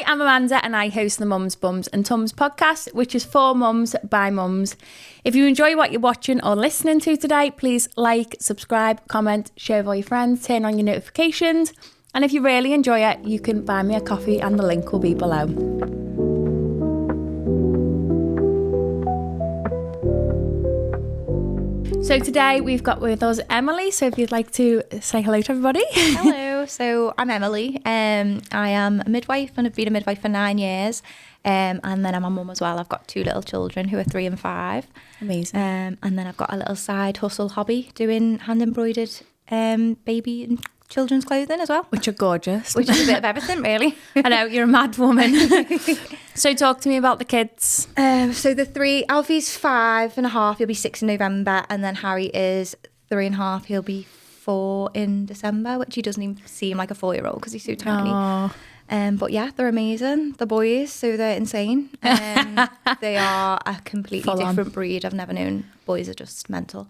I'm Amanda and I host the Mums, Bums and Tums podcast, which is for mums by mums. If you enjoy what you're watching or listening to today, please like, subscribe, comment, share with all your friends, turn on your notifications. And if you really enjoy it, you can buy me a coffee and the link will be below. So today we've got with us Emily. So if you'd like to say hello to everybody. Hello. So I'm Emily. I am a midwife and I've been a midwife for 9 years. And then I'm a mum as well. I've got 2 little children who are 3 and 5. Amazing. And then I've got a little side hustle hobby doing hand embroidered baby and children's clothing as well. Which are gorgeous. Which is a bit of everything, really. I know, you're a mad woman. So talk to me about the kids. So the 3, Alfie's 5.5, he'll be 6 in November, and then Harry is 3.5, he'll be 4 in December, which he doesn't even seem like a 4-year-old because he's so tiny. Aww. But yeah, they're amazing. The boys, so they're insane. They are a completely different breed. I've never known. Boys are just mental.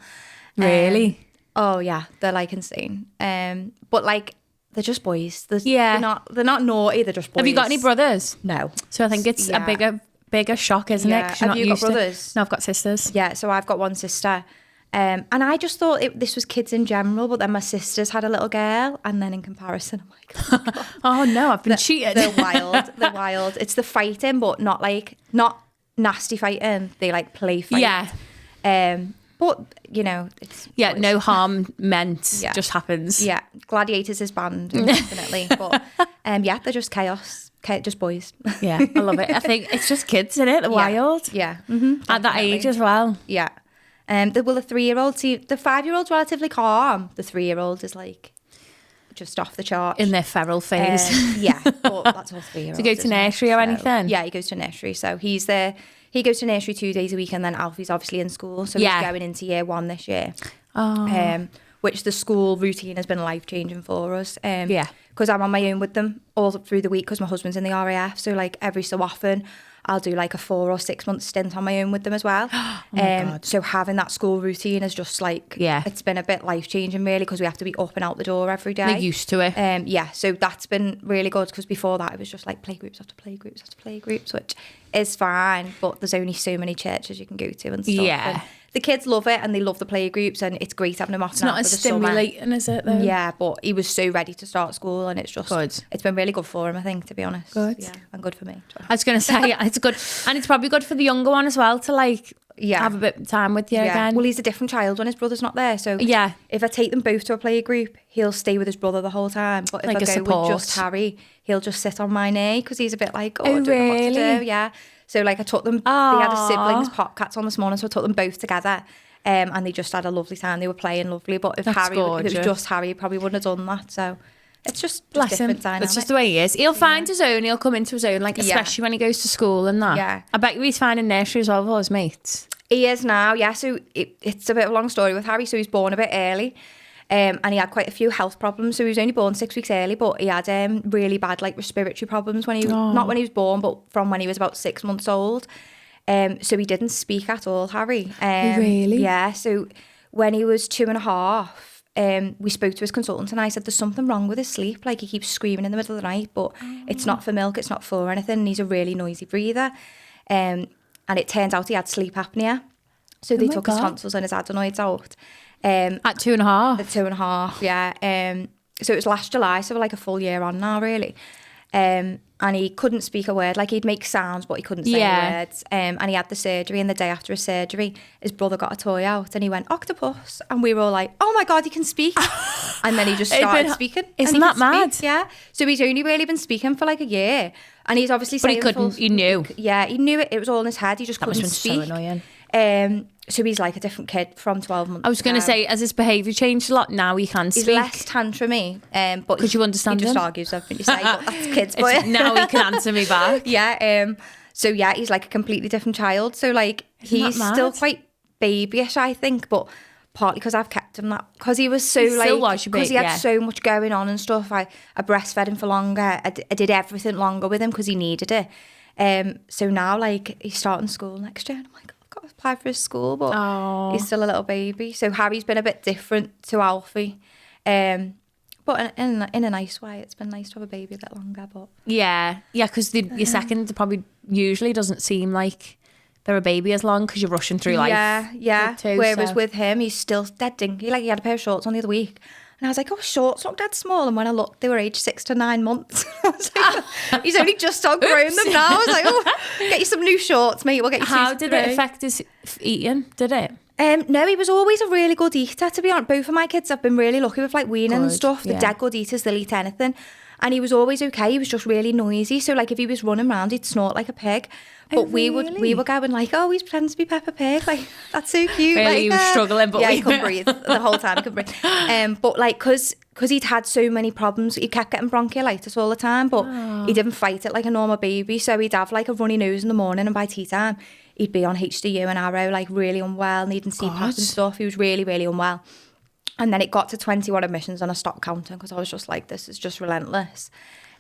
Really? Oh yeah, they're like insane. But like they're just boys. Yeah. They're not naughty. They're just boys. Have you got any brothers? No. So I think it's a bigger shock, isn't it? 'Cause you're Have not you got used to- brothers? No, I've got sisters. Yeah. So I've got one sister. And I just thought this was kids in general, but then my sisters had a little girl, and then in comparison, I'm like, Oh no, I've been cheated. They're wild. They're wild. It's the fighting, but not nasty fighting. They like play fight. Yeah. But you know, it's Yeah, boys. no harm meant. Yeah. Just happens. Yeah, Gladiators is banned, definitely. But yeah, they're just chaos. Just boys. Yeah, I love it. I think it's just kids, isn't it? They're wild. Yeah. At that age as well. Yeah. The 3-year-old, see, the 5-year-old's relatively calm. The 3-year-old is like just off the chart. In their feral phase. Yeah, but that's all 3-year-olds. To go to nursery or anything? Yeah, he goes to nursery. So he's there. He goes to nursery 2 days a week, and then Alfie's obviously in school. So he's going into year 1 this year. Oh. Which the school routine has been life-changing for us. Yeah. Because I'm on my own with them all through the week because my husband's in the RAF. So like every so often I'll do like a 4 or 6 month stint on my own with them as well. Oh my God. So having that school routine is just like, it's been a bit life-changing really because we have to be up and out the door every day. They're used to it. Yeah, so that's been really good because before that it was just like playgroups after playgroups after playgroups, which is fine, but there's only so many churches you can go to and stuff. Yeah. And the kids love it and they love the playgroups and it's great having them off. It's not as stimulating, is it, though? Yeah, but he was so ready to start school and it's just good. It's been really good for him, I think, to be honest. Good. Yeah, and good for me. I was going to say, it's good. And it's probably good for the younger one as well to like have a bit of time with you again. Well, he's a different child when his brother's not there. So if I take them both to a play group, he'll stay with his brother the whole time. But if like I go with just Harry, he'll just sit on my knee because he's a bit like, I don't know what to do. Yeah. So like I took them, they had a siblings pop cats on this morning, so I took them both together. And they just had a lovely time. They were playing lovely. But if it was just Harry, he probably wouldn't have done that. So it's just different dynamic. It's just the way he is. He'll find his own. He'll come into his own, like especially when he goes to school and that. Yeah. I bet you he's finding nursery as well with all his mates. He is now, yeah. So it's a bit of a long story with Harry. So he was born a bit early. And he had quite a few health problems. So he was only born 6 weeks early, but he had really bad like respiratory problems when not when he was born, but from when he was about 6 months old. So he didn't speak at all, Harry. Really? Yeah. So when he was 2.5, we spoke to his consultant and I said, there's something wrong with his sleep. Like he keeps screaming in the middle of the night, but it's not for milk, it's not for anything. And he's a really noisy breather. And it turns out he had sleep apnea. So they took his tonsils and his adenoids out. At 2.5? At 2.5, yeah. So it was last July, so we're like a full year on now, really. And he couldn't speak a word. Like he'd make sounds, but he couldn't say any words. And he had the surgery, and the day after his surgery, his brother got a toy out, and he went, octopus. And we were all like, oh my God, he can speak. And then he just started speaking. Isn't that mad? Yeah. So he's only really been speaking for like a year. And he's obviously saying... But he knew. Yeah, he knew it. It was all in his head. He just couldn't speak. That must have been so annoying. So he's like a different kid from 12 months. I was going to say, has his behaviour changed a lot now? He can speak. He's less tantrumy, but could you understand he just him? argues everything you say. But that's kids, but now he can answer me back. Yeah. So yeah, he's like a completely different child. So like he's still quite babyish, I think, but partly because I've kept him that because he was so because he had so much going on and stuff. I breastfed him for longer. I did everything longer with him because he needed it. So now like he's starting school next year, and I'm like, got to apply for his school, but he's still a little baby. So Harry's been a bit different to Alfie, But in a nice way, it's been nice to have a baby a bit longer. But yeah, because your second probably usually doesn't seem like they're a baby as long because you're rushing through life. Yeah. Whereas with him, he's still dead dinky. Like, he had a pair of shorts on the other week. And I was like, oh, shorts look dead small. And when I looked, they were aged 6 to 9 months. I was like, he's only just outgrown them now. I was like, oh, get you some new shorts, mate. We'll get you How did it affect his eating? Did it? No, he was always a really good eater, to be honest. Both of my kids have been really lucky with like weaning and stuff. They're dead good eaters, they'll eat anything. And he was always okay. He was just really noisy. So like if he was running around, he'd snort like a pig. But we were going like, oh, he's pretending to be Peppa Pig. Like, that's so cute. Really, like, he was struggling, but he couldn't breathe the whole time. He couldn't breathe. But like, because he'd had so many problems, he kept getting bronchiolitis all the time. But he didn't fight it like a normal baby. So he'd have like a runny nose in the morning, and by tea time, he'd be on HDU and Arrow, like really unwell, needing CPAP and stuff. He was really, really unwell. And then it got to 21 admissions and I stopped counting because I was just like, this is just relentless.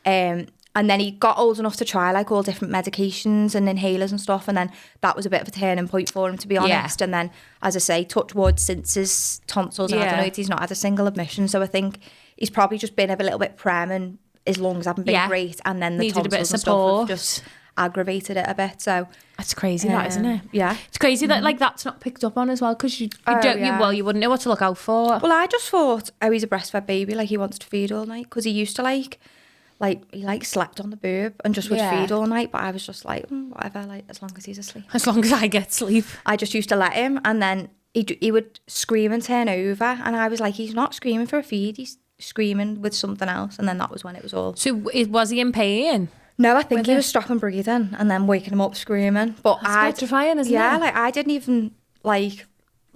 And then he got old enough to try like all different medications and inhalers and stuff. And then that was a bit of a turning point for him, to be honest. Yeah. And then, as I say, touch wood, since his tonsils and adenoids, he's not had a single admission. So I think he's probably just been a little bit prem and his lungs haven't been great. And then the needed tonsils and stuff have just aggravated it a bit. So that's crazy, that, isn't it? Yeah. It's crazy that like that's not picked up on as well, because you wouldn't know what to look out for. Well, I just thought, oh, he's a breastfed baby, like he wants to feed all night, because he used to he slept on the boob and just would feed all night. But I was just like, whatever, like as long as he's asleep. As long as I get sleep. I just used to let him, and then he would scream and turn over, and I was like, he's not screaming for a feed, he's screaming with something else. And then that was when it was all. So was he in pain? No, I think he was stopping breathing and then waking him up screaming. But that's petrifying, isn't it? Yeah, like I didn't even like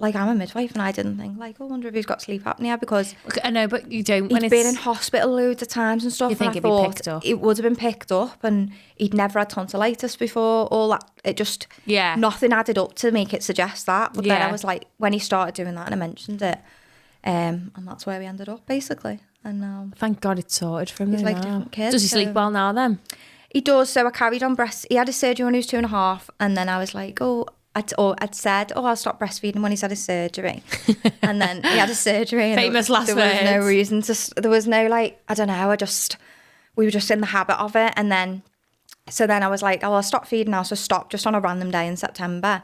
I'm a midwife, and I didn't think like, I wonder if he's got sleep apnea, because I know, but you don't. He'd been in hospital loads of times and stuff. You think and it'd be picked up? It would have been picked up, and he'd never had tonsillitis before. All that, it just nothing added up to make it suggest that. But then I was like, when he started doing that, and I mentioned it, and that's where we ended up basically. And now, thank God it's sorted for him. He's like different kids. Does he sleep well now then? He does. So I carried on he had his surgery when he was 2.5, and then I was like, I'd said, I'll stop breastfeeding when he's had his surgery. And then he had his surgery. And famous last words. There was no reason there was no like, I don't know, we were just in the habit of it. And then, so then I was like, I'll stop feeding now. So stop just on a random day in September.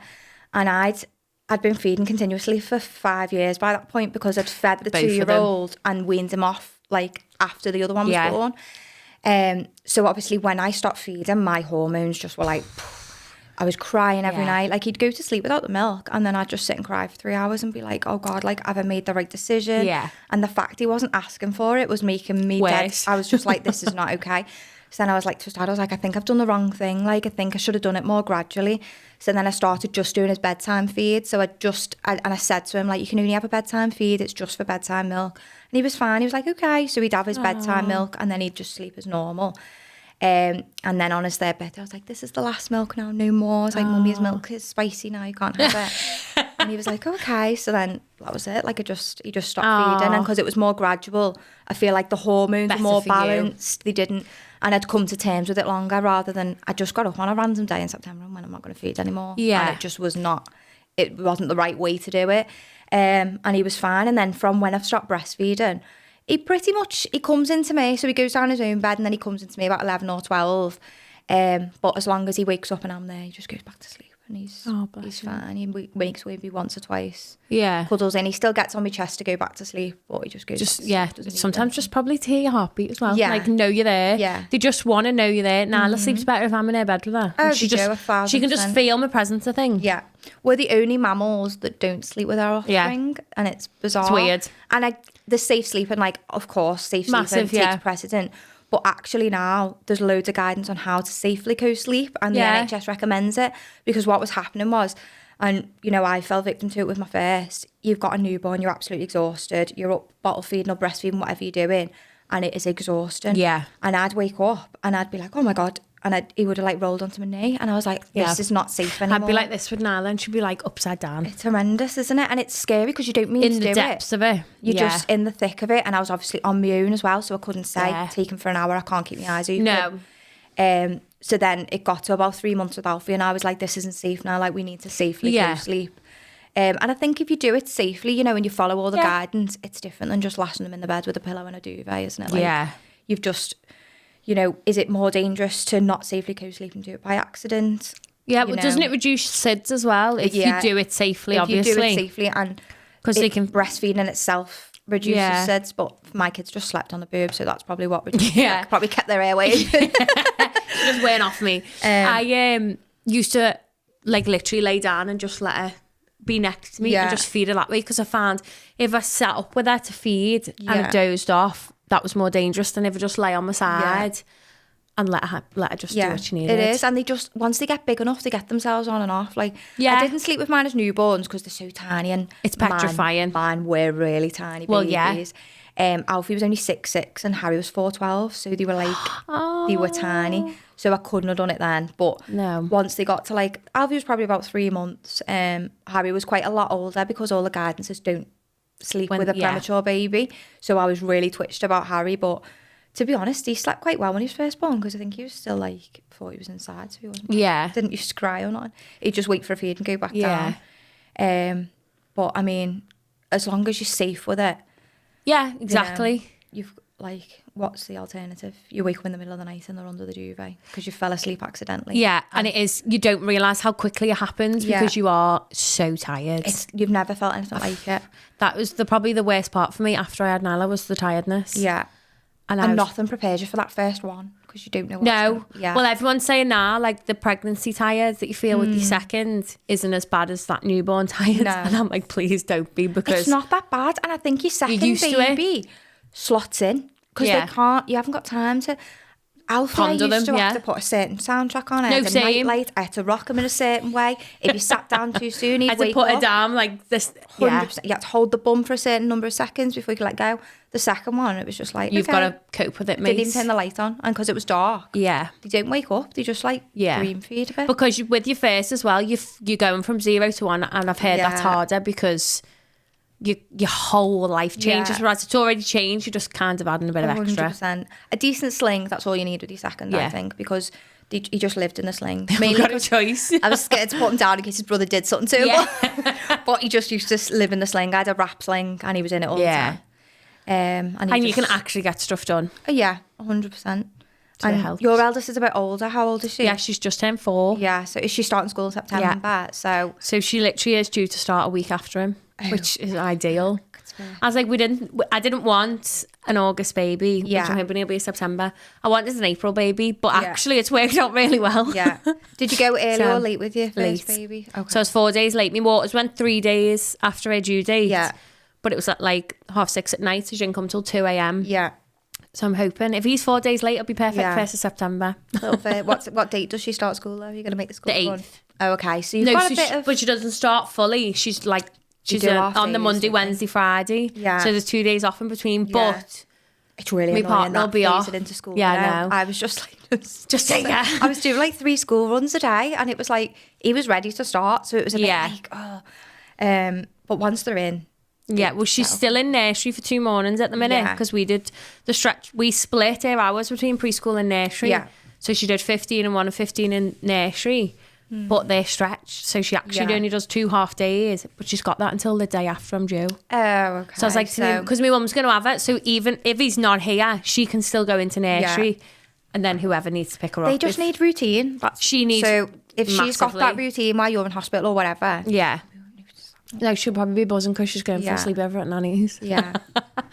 And I'd been feeding continuously for 5 years by that point, because I'd fed the 2-year-old and weaned him off like after the other one was born. So obviously when I stopped feeding, my hormones just were like, I was crying every night. Like, he'd go to sleep without the milk, and then I'd just sit and cry for 3 hours and be like, oh God, like, have I made the right decision? Yeah. And the fact he wasn't asking for it was making me dead. I was just like, this is not okay. So then I was like, to his dad, I was like, I think I've done the wrong thing. Like, I think I should have done it more gradually. So then I started just doing his bedtime feed. So I said to him, like, you can only have a bedtime feed. It's just for bedtime milk. And he was fine. He was like, okay. So he'd have his bedtime milk, and then he'd just sleep as normal. And then on his third birthday, I was like, this is the last milk now, no more. I was like, Mummy's milk is spicy now, you can't have it. And he was like, okay. So then that was it. Like, he just stopped feeding. And because it was more gradual, I feel like the hormones were more balanced. They didn't, and I'd come to terms with it longer, rather than I just got up on a random day in September and when I'm not going to feed anymore. Yeah. And it wasn't the right way to do it. And he was fine. And then from when I've stopped breastfeeding, he comes into me, so he goes down his own bed, and then he comes into me about 11 or 12. But as long as he wakes up and I'm there, he just goes back to sleep, and he's fine. He wakes maybe once or twice. Yeah. Cuddles in. He still gets on my chest to go back to sleep, but he just goes back to sleep. Sometimes just probably to hear your heartbeat as well. Yeah. Like, know you're there. Yeah. They just want to know you're there. Nala sleeps better if I'm in her bed with her. Oh, she can just feel my presence, I think. Yeah. We're the only mammals that don't sleep with our offspring, and it's bizarre. It's weird. And the safe sleeping, like, of course, safe sleeping takes precedent. But actually now there's loads of guidance on how to safely co-sleep, and the NHS recommends it, because what was happening was, and you know, I fell victim to it with my first, you've got a newborn, you're absolutely exhausted, you're up bottle feeding or breastfeeding, whatever you're doing, and it is exhausting. Yeah. And I'd wake up and I'd be like, oh my God. And he would have like rolled onto my knee, and I was like, this is not safe anymore. I'd be like this with Nala, and she'd be like upside down. It's horrendous, isn't it? And it's scary because you don't mean to do it. In the depths of it. You're just in the thick of it. And I was obviously on my own as well, so I couldn't say, take him for an hour, I can't keep my eyes open. No. So then it got to about 3 months with Alfie, and I was like, this isn't safe now, like, we need to safely go to sleep. And I think if you do it safely, you know, and you follow all the guidance, it's different than just lashing them in the bed with a pillow and a duvet, isn't it? Like, you've just, you know, is it more dangerous to not safely co-sleep and do it by accident? Yeah, but doesn't it reduce SIDS as well if you do it safely, obviously? If you do it safely, and because they can breastfeeding in itself reduces SIDS, but my kids just slept on the boob, so that's probably what probably kept their airways. Just wearing off me. I used to like literally lay down and just let her be next to me and just feed her that way, because I found if I sat up with her to feed and I dozed off, that was more dangerous than if I just lay on my side and let her just do what she needed. It is, and they just, once they get big enough, they get themselves on and off. Like, I didn't sleep with mine as newborns because they're so tiny, and it's petrifying. Mine were really tiny babies. Alfie was only 6'6" and Harry was 4'12", so they were like, they were tiny. So I couldn't have done it then. But once they got to like, Alfie was probably about 3 months. Harry was quite a lot older, because all the guidances don't sleep with a premature baby. So I was really twitched about Harry, but to be honest, he slept quite well when he was first born, because I think he was still like, before he was inside, so he wasn't. Didn't used to cry or nothing. He'd just wait for a feed and go back down. But I mean, as long as you're safe with it. Yeah, exactly. You know, you've like, what's the alternative? You wake up in the middle of the night and they're under the duvet because you fell asleep accidentally. Yeah, and it is, you don't realise how quickly it happens because you are so tired. You've never felt anything like it. That was probably the worst part for me after I had Nala, was the tiredness. Yeah. And nothing prepares you for that first one, because you don't know what's well, everyone's saying now, like, the pregnancy tired that you feel with your second isn't as bad as that newborn tired. And I'm like, please don't be, because it's not that bad. And I think your second baby slots in, because you haven't got time to Alfie, I used to have to put a certain soundtrack on. I had a nightlight. I had to rock him in a certain way. If you sat down too soon, he'd wake up. I had to put it down like this. 100%. You had to hold the bum for a certain number of seconds before you could let go. The second one, it was just like, you've got to cope with it, mate. Didn't even turn the light on, and because it was dark, they don't wake up. They just like dream feed a bit. Because with your first as well, you're going from 0 to 1, and I've heard that's harder because your whole life changes. Whereas it's already changed, you're just kind of adding a bit of extra. 100%. A decent sling, that's all you need with your second, I think, because he just lived in the sling. Mainly got a choice. I was scared to put him down in case his brother did something to him. But he just used to live in the sling. I had a wrap sling and he was in it all the time. And you can actually get stuff done. Yeah, 100%. And your eldest is a bit older. How old is she? Yeah, she's just turned 4. Yeah, so is she starting school in September? So she literally is due to start a week after him, which is ideal. I was like, I didn't want an August baby, which I'm hoping it'll be September. I wanted an April baby, but actually it's worked out really well. Yeah. Did you go early or late with your first baby? Okay. So I was 4 days late. My waters went 3 days after her due date. Yeah. But it was at like 6:30 at night, so she didn't come till 2 a.m. Yeah. So I'm hoping if he's 4 days late, it'll be perfect. 1st of September. What date does she start school though? You're going to make the school the 8th. Run? Oh, okay. So you've got a bit of... But she doesn't start fully. She's like... She's on the Monday, Wednesday, Friday. Yeah. So there's 2 days off in between. Yeah. But it's really annoying. My partner will be off. Into school. Yeah, I know. I was just like... just take her. I was doing like 3 school runs a day, and it was like, he was ready to start. So it was a bit like, but once they're in... Yeah, well, she's still in nursery for 2 mornings at the minute, because we did the stretch. We split her hours between preschool and nursery. Yeah. So she did 15 in one and 15 in nursery. But they're stretched, so she actually only does 2 half days, but she's got that until the day after I'm due. Oh, okay. So I was like, because my mum's going to have it, so even if he's not here, she can still go into nursery, and then whoever needs to pick her up. They just need routine. She needs. So if she's got that routine while you're in hospital or whatever, no, she'll probably be buzzing because she's going for a sleepover at Nanny's. Yeah,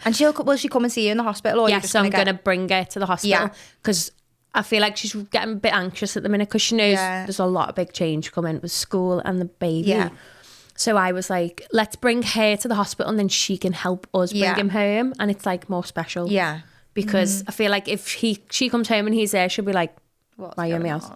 and will she come and see you in the hospital? Or yes, I'm going to bring her to the hospital because. I feel like she's getting a bit anxious at the minute because she knows there's a lot of big change coming with school and the baby. Yeah. So I was like, let's bring her to the hospital and then she can help us bring him home. And it's like more special. Yeah. Because I feel like if she comes home and he's there, she'll be like, why are you in my house?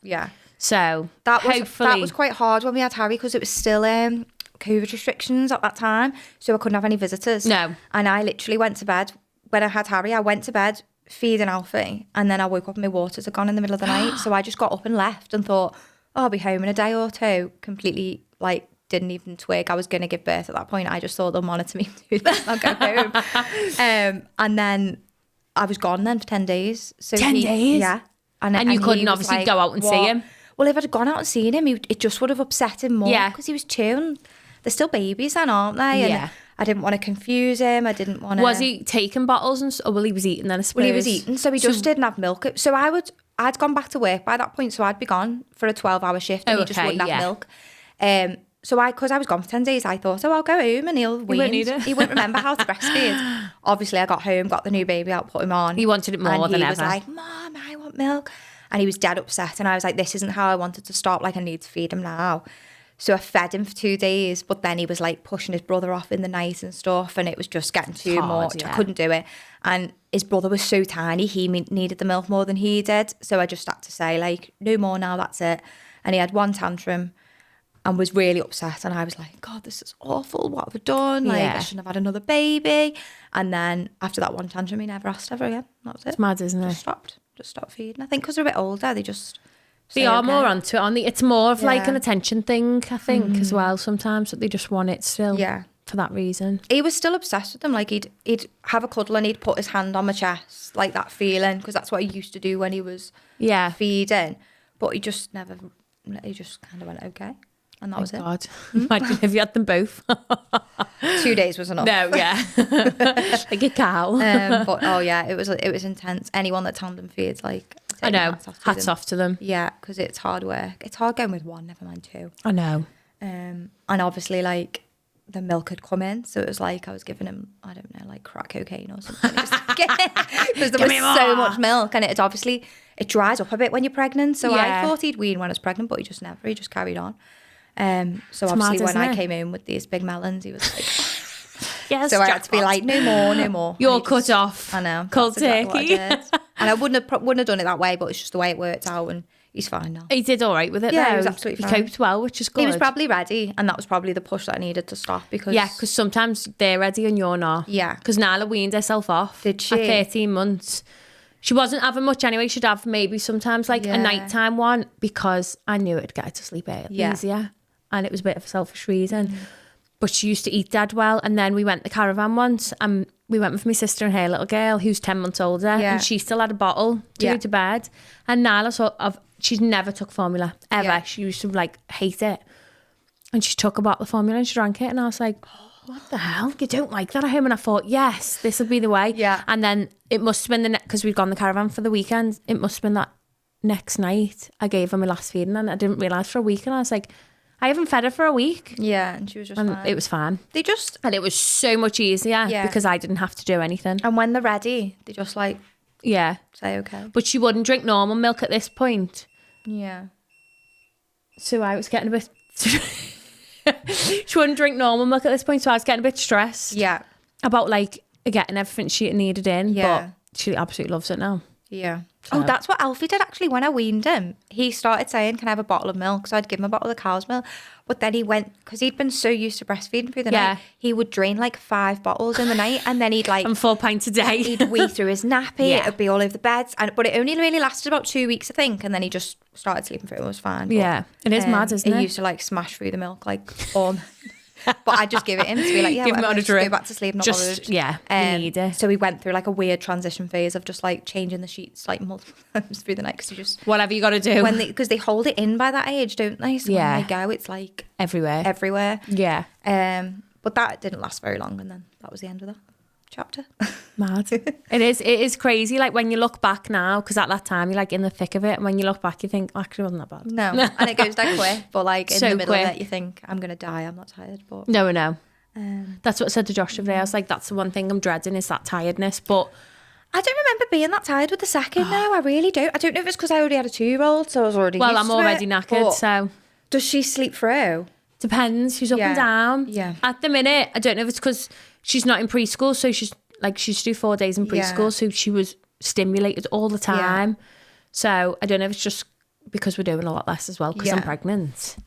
Yeah. So that was quite hard when we had Harry because it was still COVID restrictions at that time. So I couldn't have any visitors. No. And I literally went to bed. When I had Harry, I went to bed feeding Alfie, and then I woke up and my waters had gone in the middle of the night, so I just got up and left and thought, I'll be home in a day or two. Completely like didn't even twig I was going to give birth at that point. I just thought they'll monitor me I'll go home. And then I was gone then for 10 days. So 10 days? Yeah. And you couldn't obviously go out and see him? Well, if I'd gone out and seen him, it just would have upset him more because he was 2 and they're still babies then, aren't they? And I didn't want to confuse him. I didn't want to... Was he taking bottles or well, he was eating then, I suppose? Well, he was eating, so he just didn't have milk. So I'd gone back to work by that point, so I'd be gone for a 12-hour shift and he just wouldn't have milk. So because I was gone for 10 days, I thought, I'll go home and he'll wean. He won't remember how to breastfeed. Obviously, I got home, got the new baby out, put him on. He wanted it more than ever. And he was like, Mom, I want milk. And he was dead upset. And I was like, this isn't how I wanted to stop. Like, I need to feed him now. So I fed him for 2 days, but then he was like pushing his brother off in the night and stuff. And it was just getting too much. I couldn't do it. And his brother was so tiny, he needed the milk more than he did. So I just had to say, like, no more now, that's it. And he had one tantrum and was really upset. And I was like, God, this is awful. What have I done? Like, I shouldn't have had another baby. And then after that one tantrum, he never asked ever again. That was it. It's mad, isn't it? Just stopped feeding. I think because they're a bit older, they are more onto it. It's more of like an attention thing, I think, as well sometimes. That they just want it still for that reason. He was still obsessed with them. Like, he'd have a cuddle and he'd put his hand on my chest, like that feeling, because that's what he used to do when he was feeding. But he just kind of went, okay. And that was it. God. Imagine if you had them both. 2 days was enough. No, like a cow. But it was intense. Anyone that tandem feeds, like, I know, hats off to them. Yeah, because it's hard work. It's hard going with one, never mind two. I know. And obviously, like, the milk had come in, so it was like I was giving him, I don't know, like crack cocaine or something. Because there was so much milk, and it dries up a bit when you're pregnant. So I thought he'd wean when I was pregnant, but he just carried on. So obviously when I came in with these big melons, he was like, yes, so I had to be like, no more. You're cut off. I know. Cold turkey. And I wouldn't have done it that way, but it's just the way it worked out, and he's fine now. He did all right with it, though. He was absolutely fine. He coped well, which is good. He was probably ready, and that was probably the push that I needed to stop. Because sometimes they're ready and you're not. Yeah. Because Nala weaned herself off. Did she? At 13 months. She wasn't having much anyway. She'd have maybe sometimes like a nighttime one, because I knew it'd get her to sleep easier. And it was a bit of a selfish reason. But she used to eat dead well. And then we went to the caravan once, and we went with my sister and her little girl, who's 10 months older. And she still had a bottle to go to bed. And Nala she's never took formula, ever. Yeah. She used to like hate it. And she took a bottle of formula and she drank it. And I was like, what the hell? You don't like that at home? And I thought, yes, this will be the way. Yeah. And then it must have been because we'd gone the caravan for the weekend. It must have been that next night I gave her my last feeding, and I didn't realise for a week. And I was like, I haven't fed her for a week. Yeah, and she was just fine. It was fine. And it was so much easier because I didn't have to do anything. And when they're ready, they just like say okay. But she wouldn't drink normal milk at this point. Yeah. So I was getting a bit... She wouldn't drink normal milk at this point, so I was getting a bit stressed. Yeah. About like getting everything she needed in. Yeah. But she absolutely loves it now. Yeah. So. Oh, that's what Alfie did actually when I weaned him. He started saying, can I have a bottle of milk? So I'd give him a bottle of cow's milk. But then he went, because he'd been so used to breastfeeding through the night, he would drain like 5 bottles in the night, and then he'd like... And 4 pints a day. He'd wee through his nappy, it'd be all over the beds. But it only really lasted about 2 weeks, I think, and then he just started sleeping through it. It was fine. Yeah, it is mad, isn't it? He used to like smash through the milk like all... But I'd just give it him to be like, give him on a drip. Go back to sleep, not bothered. Yeah, you need it. So we went through like a weird transition phase of just like changing the sheets like multiple times through the night, because you just... Whatever you got to do. Because they hold it in by that age, don't they? So when they go, it's like... Everywhere. Yeah. But that didn't last very long, and then that was the end of that chapter. Mad. It is crazy. Like when you look back now, because at that time you're like in the thick of it, and when you look back you think, actually it wasn't that bad. No. And it goes that quick, but like in the middle of it you think, I'm gonna die, I'm not tired. But no. That's what I said to Josh today. I was like, that's the one thing I'm dreading, is that tiredness. But I don't remember being that tired with the second now. I really don't. I don't know if it's because I already had a 2-year-old, so I was already used I'm already to it, knackered. So does she sleep through? Depends. She's up and down. Yeah. At the minute, I don't know if it's because she's not in preschool, so she used to do 4 days in preschool, so she was stimulated all the time. Yeah. So I don't know if it's just because we're doing a lot less as well, because I'm pregnant,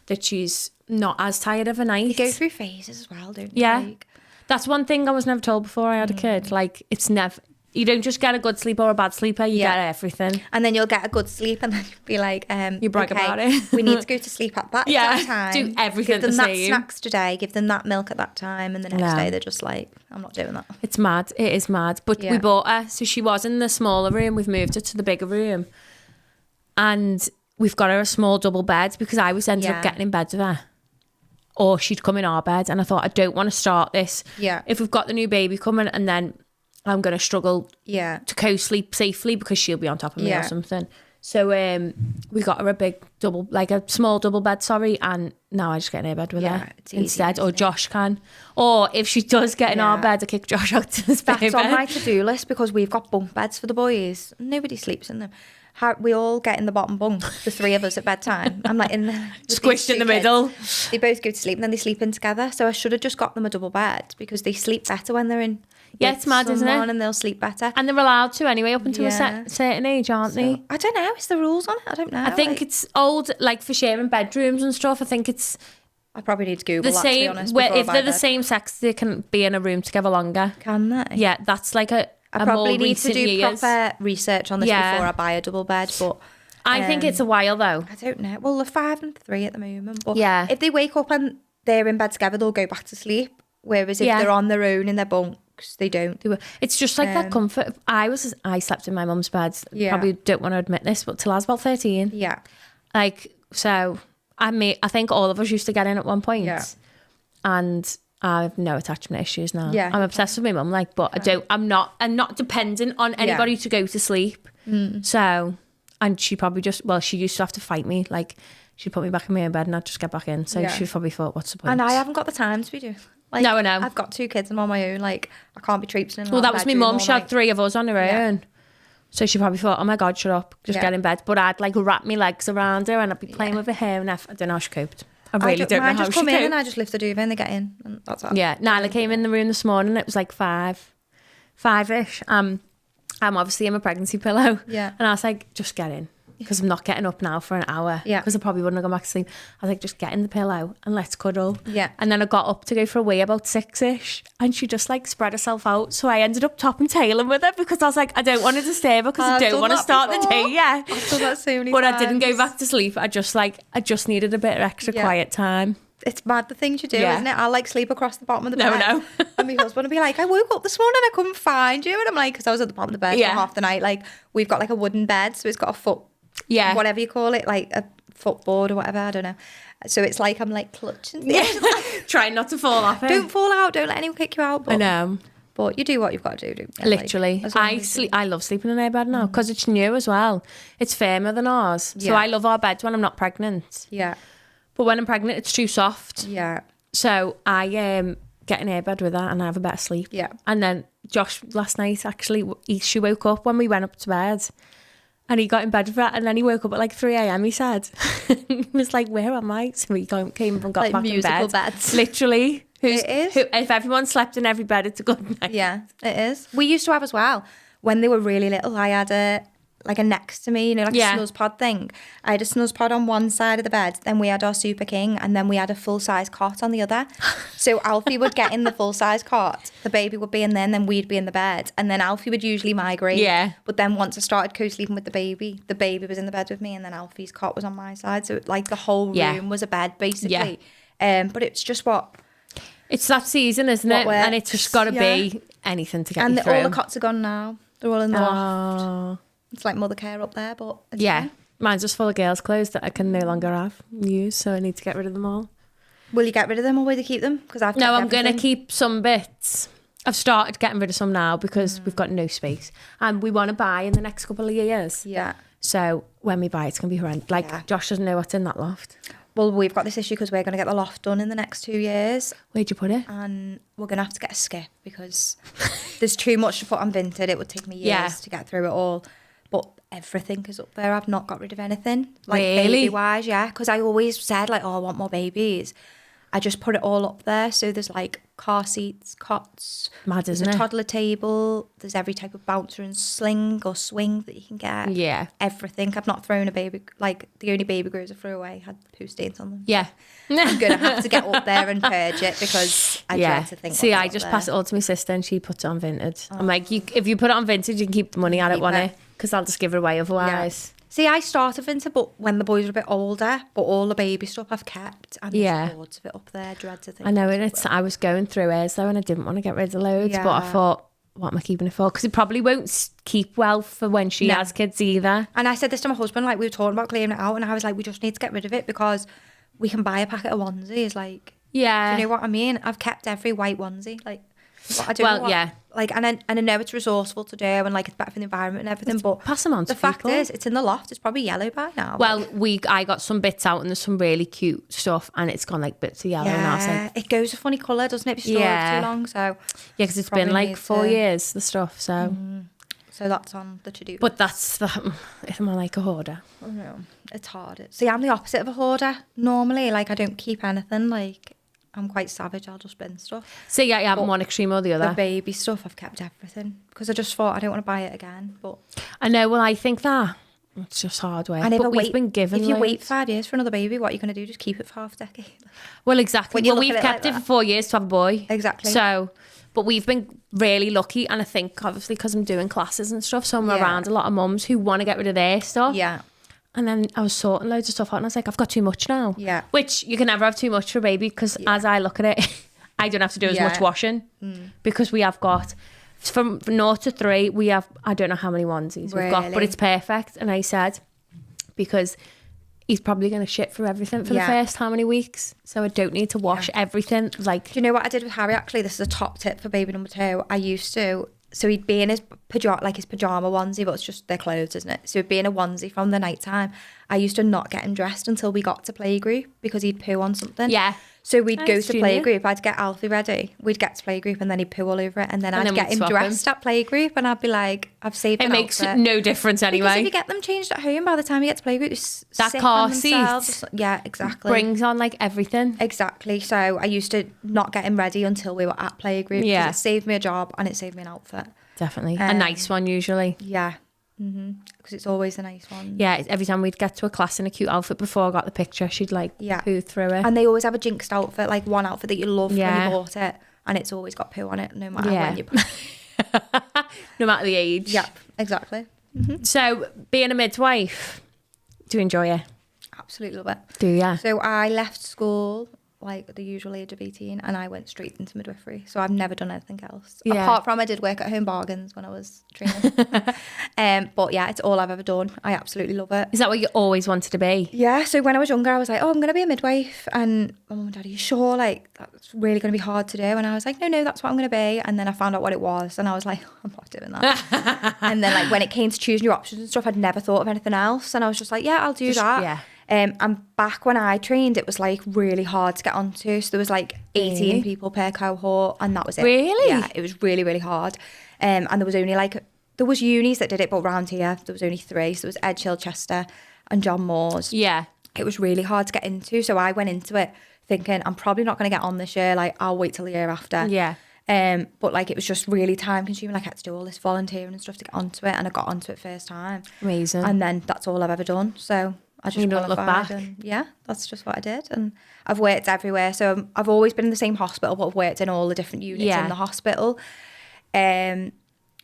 that she's not as tired of a night. You go through phases as well, don't you? Yeah. Like... That's one thing I was never told before I had a kid. Like, it's never... You don't just get a good sleep or a bad sleeper, you get everything. And then you'll get a good sleep and then you'll be like, you brag about it. We need to go to sleep at that time. Do everything the same. Give them that snacks today, give them that milk at that time, and the next day they're just like, I'm not doing that. It's mad. It is mad. But we bought her, so she was in the smaller room. We've moved her to the bigger room. And we've got her a small double bed, because I was ended up getting in bed with her or she'd come in our bed. And I thought, I don't want to start this. Yeah. If we've got the new baby coming and then I'm going to struggle to co-sleep safely because she'll be on top of me or something. So we got her a small double bed, and now I just get in her bed with her instead, or Josh can. Or if she does get in our bed, I kick Josh out to the spare bed. That's on my to-do list because we've got bunk beds for the boys. Nobody sleeps in them. We all get in the bottom bunk, the three of us at bedtime. I'm like in the squished in the middle. They both go to sleep and then they sleep in together. So I should have just got them a double bed because they sleep better when they're in. Yeah, it's mad, isn't it? And they'll sleep better. And they're allowed to anyway, up until a certain age, aren't they? I don't know. Is the rules on it? I don't know. I think it's old, like for sharing bedrooms and stuff. I think it's. I probably need to Google that, to be honest. If they're the same sex, they can be in a room together longer. Can they? Yeah, that's like I probably need to do proper research on this before I buy a double bed. But I think it's a while though. I don't know. Well, they're 5 and 3 at the moment. But if they wake up and they're in bed together, they'll go back to sleep. Whereas if they're on their own in their bunks, they don't. It's just like that comfort. I slept in my mum's bed. Probably don't want to admit this, but till I was about 13. Yeah. Like, so I think all of us used to get in at one point. Yeah. And I have no attachment issues now. Yeah. I'm obsessed with my mum, but I'm not dependent on anybody to go to sleep. So, and she probably she used to have to fight me. Like, she'd put me back in my own bed and I'd just get back in. So she probably thought, what's the point? And I haven't got the time to be doing. No, I know. I've got 2 kids. I'm on my own. Like, I can't be traipsing in. Well, that was my mum. She had 3 of us on her own. So she probably thought, oh my God, shut up. Just get in bed. But I'd like wrap my legs around her and I'd be playing with her hair and I don't know how she coped. I really don't know how she coped. I just come in and I just lift the duvet and they get in. And that's it. Yeah. Nyla came in the room this morning. It was like 5-ish. I'm obviously in my pregnancy pillow. Yeah. And I was like, just get in. Because I'm not getting up now for an hour. Yeah. Because I probably wouldn't have gone back to sleep. I was like, just get in the pillow and let's cuddle. Yeah. And then I got up to go for a wee about 6-ish and she just like spread herself out. So I ended up top and tailing with her because I was like, I don't want to disturb her because I don't want to start the day. Yeah. I've done that so many times. I didn't go back to sleep. I just needed a bit of extra quiet time. It's mad the things you do, isn't it? I like sleep across the bottom of the bed. No. And my husband would be like, I woke up this morning, I couldn't find you. And I'm like, because I was at the bottom of the bed for half the night. Like, we've got like a wooden bed, so it's got a foot. Yeah. Whatever you call it, like a footboard or whatever, I don't know. So it's like I'm like clutching. Trying not to fall off it. Don't fall out, don't let anyone kick you out. But, I know. But you do what you've got to do, don't you? Literally. I love sleeping in our bed now because it's new as well. It's firmer than ours. So I love our beds when I'm not pregnant. Yeah. But when I'm pregnant, it's too soft. Yeah. So I get in her bed with her and I have a better sleep. Yeah. And then Josh last night, actually, she woke up when we went up to bed. And he got in bed with her, and then he woke up at like 3 a.m, he said. He was like, where am I? So he came and got like back in bed. Beds. Literally. It is. If everyone slept in every bed, it's a good night. Yeah, it is. We used to have as well. When they were really little, I had a next to me, like a snuzz pod thing. I had a snuzz pod on one side of the bed, then we had our Super King, and then we had a full-size cot on the other. So Alfie would get in the full-size cot, the baby would be in there, and then we'd be in the bed. And then Alfie would usually migrate. Yeah. But then once I started co-sleeping with the baby was in the bed with me, and then Alfie's cot was on my side. So like the whole room was a bed, basically. Yeah. But it's just it's that season, isn't it? Works. And it's just got to be anything to get you through. And all the cots are gone now. They're all in the loft. It's like mother care up there, but... Yeah. Mine's just full of girls' clothes that I can no longer use, so I need to get rid of them all. Will you get rid of them or will you keep them? Because I'm going to keep some bits. I've started getting rid of some now because we've got no space. And we want to buy in the next couple of years. Yeah. So when we buy, it's going to be horrendous. Josh doesn't know what's in that loft. Well, we've got this issue because we're going to get the loft done in the next 2 years. Where'd you put it? And we're going to have to get a skip because there's too much to put on Vinted. It would take me years to get through it all. But everything is up there. I've not got rid of anything. Like baby-wise, yeah. Because I always said, I want more babies. I just put it all up there. So there's like car seats, cots. Mad, isn't it? There's a toddler table. There's every type of bouncer and sling or swing that you can get. Yeah. Everything. I've not thrown a baby. Like the only baby grows I threw away had poo stains on them. Yeah. I'm going to have to get up there and purge it because I dread to think. See, I just pass it all to my sister and she puts it on Vinted. I'm like, if you put it on Vinted, you can keep the money. I don't want it because I'll just give it away otherwise. Yeah. See, I started Vinted, but when the boys were a bit older, but all the baby stuff I've kept, and there's loads of it up there, dread to think. I know, and I was going through hers though, and I didn't want to get rid of loads, but I thought, what am I keeping it for? Because it probably won't keep well for when she has kids either. And I said this to my husband, we were talking about clearing it out, and I was like, we just need to get rid of it because we can buy a packet of onesies, Yeah. Do you know what I mean? I've kept every white onesie. Like, I don't know what, yeah. Like, and I know it's resourceful to do, and like it's better for the environment and everything. But pass them on to the fact people. is, it's in the loft. It's probably yellow by now. Well, I got some bits out, and there's some really cute stuff, and it's gone like bits of yellow. Yeah, and I was like, it goes a funny colour, doesn't it? If you store it for too long. So yeah, because it's been like 4 years, the stuff. So. So that's on the to-do. But am I like a hoarder? Oh no, it's hard. See, I'm the opposite of a hoarder. Normally, like, I don't keep anything. Like, I'm quite savage. I'll just bin stuff. So yeah, you haven't one extreme or the other. The baby stuff, I've kept everything because I just thought I don't want to buy it again. But I know. Well, I think that it's just hard work. And but we've been given. If you wait 5 years for another baby, what are you going to do? Just keep it for half a decade? Well, exactly. Well, we've kept it for 4 years to have a boy. Exactly. So. But we've been really lucky, and I think obviously because I'm doing classes and stuff, so I'm around a lot of mums who want to get rid of their stuff. Yeah. And then I was sorting loads of stuff out, and I was like, I've got too much now. Yeah. Which you can never have too much for a baby, because as I look at it, I don't have to do as much washing because we have got from 0 to 3. We have I don't know how many onesies we've got, but it's perfect. And I said because he's probably going to shit through everything for the first how many weeks, so I don't need to wash everything. Like, do you know what I did with Harry? Actually, this is a top tip for baby number 2. I used to, so he'd be in his pajama onesie, but it's just their clothes, isn't it? So he'd be in a onesie from the night time. I used to not get him dressed until we got to playgroup because he'd poo on something. Yeah. So we'd go to playgroup, I'd get Alfie ready, we'd get to playgroup, and then he'd poo all over it, and then I'd get him dressed at playgroup, and I'd be like, I've saved an outfit. It makes no difference anyway. Because if you get them changed at home, by the time you get to playgroup, that car seat exactly brings on like everything. Exactly. So I used to not get him ready until we were at playgroup. Yeah. It saved me a job and it saved me an outfit. Definitely. A nice one usually. Yeah. Because it's always a nice one. Yeah, every time we'd get to a class in a cute outfit before I got the picture, she'd like poo through it. And they always have a jinxed outfit, like one outfit that you loved when you bought it, and it's always got poo on it, no matter when you put it. No matter the age. Yep, exactly. So, being a midwife, do you enjoy it? Absolutely love it. Do you? So I left school like the usual age of 18, and I went straight into midwifery. So I've never done anything else. Apart from I did work at Home Bargains when I was training. But yeah, it's all I've ever done. I absolutely love it. Is that what you always wanted to be? Yeah, so when I was younger, I was like, oh, I'm going to be a midwife. And my mum and dad, are you sure? Like, that's really going to be hard to do. And I was like, no, that's what I'm going to be. And then I found out what it was, and I was like, I'm not doing that. And then like when it came to choosing your options and stuff, I'd never thought of anything else. And I was just like, yeah, I'll do that. Yeah. And back when I trained, it was like really hard to get onto. So there was like 18 people per cohort, and that was it. Really? Yeah, it was really, really hard. And there was only like, there was unis that did it, but around here, there was only 3. So there was Edgehill, Chester and John Moores. Yeah. It was really hard to get into. So I went into it thinking, I'm probably not going to get on this year. Like, I'll wait till the year after. Yeah. But like, it was just really time consuming. Like, I had to do all this volunteering and stuff to get onto it. And I got onto it first time. Amazing. And then that's all I've ever done. So I just don't look back. And yeah, that's just what I did. And I've worked everywhere. So I've always been in the same hospital, but I've worked in all the different units in the hospital. And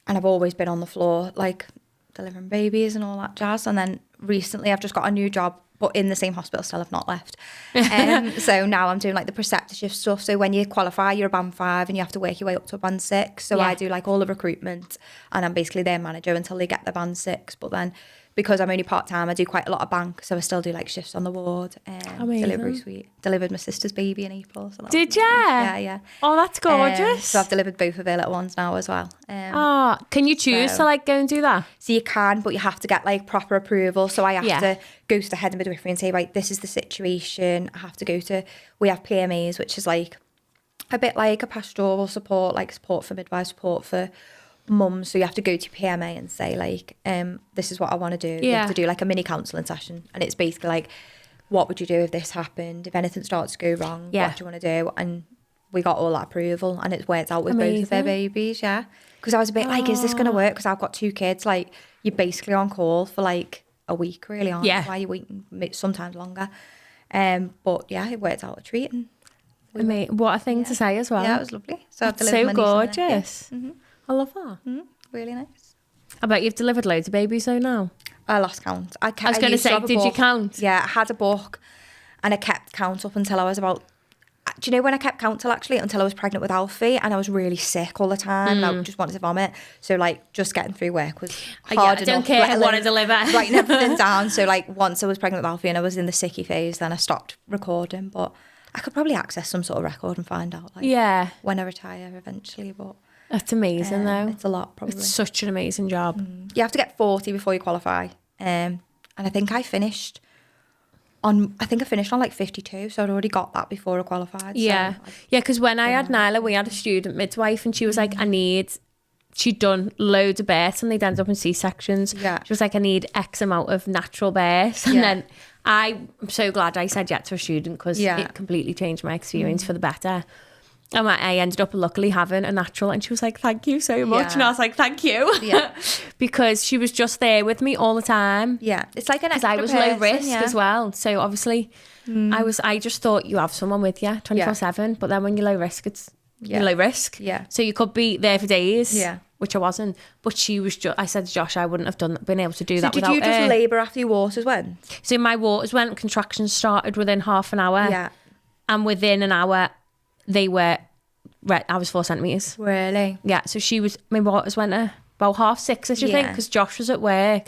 I've always been on the floor, like delivering babies and all that jazz. And then recently I've just got a new job, but in the same hospital still. I've not left. So now I'm doing like the preceptorship stuff. So when you qualify, you're a band 5 and you have to work your way up to a band 6. So I do like all the recruitment, and I'm basically their manager until they get the band 6. But then because I'm only part-time, I do quite a lot of bank, so I still do like shifts on the ward, delivery suite. Delivered my sister's baby in April. So did you? Yeah. Oh, that's gorgeous. So I've delivered both of her little ones now as well. Can you choose to like go and do that? So you can, but you have to get like proper approval. So I have to go to the head of midwifery and say, right, this is the situation. I have to go to, we have PMAs, which is like a bit like a pastoral support, like support for midwives, support for mums. So you have to go to PMA and say like, this is what I want to do. You have to do like a mini counselling session, and it's basically like, what would you do if this happened? If anything starts to go wrong, what do you want to do? And we got all that approval, and it's worked out with both of their babies. Yeah, because I was a bit like, is this going to work? Because I've got 2 kids. Like, you're basically on call for like a week, really, aren't you? Why you're waiting sometimes longer. But yeah, it worked out a treat. And what a thing to say as well. Yeah, it was lovely. So I've so gorgeous. I love that. Really nice. I bet you've delivered loads of babies though now. I lost count. I was going to say, did you count? Yeah, I had a book, and I kept count up until I was about, do you know when I kept count until I was pregnant with Alfie, and I was really sick all the time, and I just wanted to vomit. So like, just getting through work was hard enough. I don't care, I want to deliver. Writing everything down. So like, once I was pregnant with Alfie and I was in the sicky phase, then I stopped recording. But I could probably access some sort of record and find out, like, when I retire eventually, but... That's amazing, though. It's a lot, probably. It's such an amazing job. You have to get 40 before you qualify. And I think I finished on like 52, so I'd already got that before I qualified. Yeah. So because when I had Nyla, we had a student midwife, and she was like, she'd done loads of births and they'd end up in C-sections. Yeah. She was like, I need X amount of natural births. And then I'm so glad I said yes to a student, because it completely changed my experience for the better. And I ended up luckily having a natural, and she was like, thank you so much. And I was like, thank you. Yeah. Because she was just there with me all the time. Yeah. It's like an extra because I was low risk as well. So obviously I just thought you have someone with you 24/7. But then when you're low risk, you're low risk. Yeah. So you could be there for days. Yeah. Which I wasn't. But she was I said to Josh, I wouldn't have been able to do that without her. Did you just labour after your waters went? So my waters went, contractions started within half an hour. Yeah. And within an hour, I was 4 centimetres. Really? Yeah, so my waters went about 6:30, I think, because Josh was at work.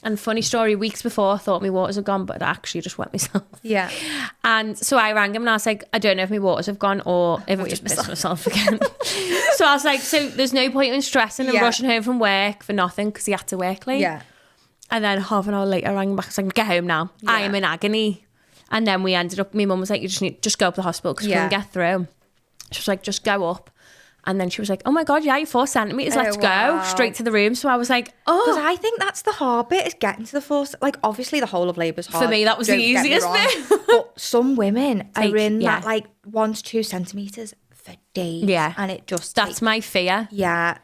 And funny story, weeks before I thought my waters had gone, but I actually just wet myself. Yeah. And so I rang him and I was like, I don't know if my waters have gone or if I've just pissed myself again. So I was like, so there's no point in stressing and rushing home from work for nothing, because he had to work late. Yeah. And then half an hour later I rang him back. I was like, get home now. Yeah. I am in agony. And then we ended up, my mum was like, you just go up to the hospital because we couldn't get through. She was like, just go up. And then she was like, oh my God, you're 4 centimetres, let's go. Straight to the room. So I was like, because I think that's the hard bit, is getting to the 4. Like, obviously the whole of labour's hard. For me, that was the easiest bit. But some women are in that like 1 to 2 centimetres for days. Yeah. And it just... That's my fear. Yeah.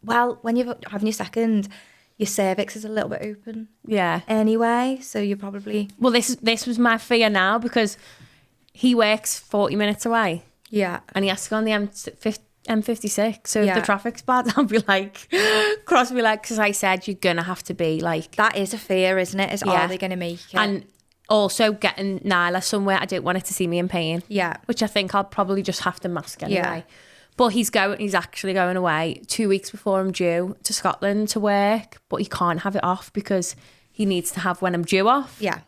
Well, when you're having your second, your cervix is a little bit open. Yeah. Anyway, so you're probably... Well, this was my fear now, because he works 40 minutes away. Yeah. And he has to go on the M56. So if the traffic's bad, I'll be like, cross me like, because I said, you're going to have to be like... That is a fear, isn't it? Are they going to make it? And also getting Nyla somewhere, I don't want it to see me in pain. Yeah. Which I think I'll probably just have to mask anyway. Yeah. But he's actually going away 2 weeks before I'm due to Scotland to work, but he can't have it off because he needs to have when I'm due off. Yeah.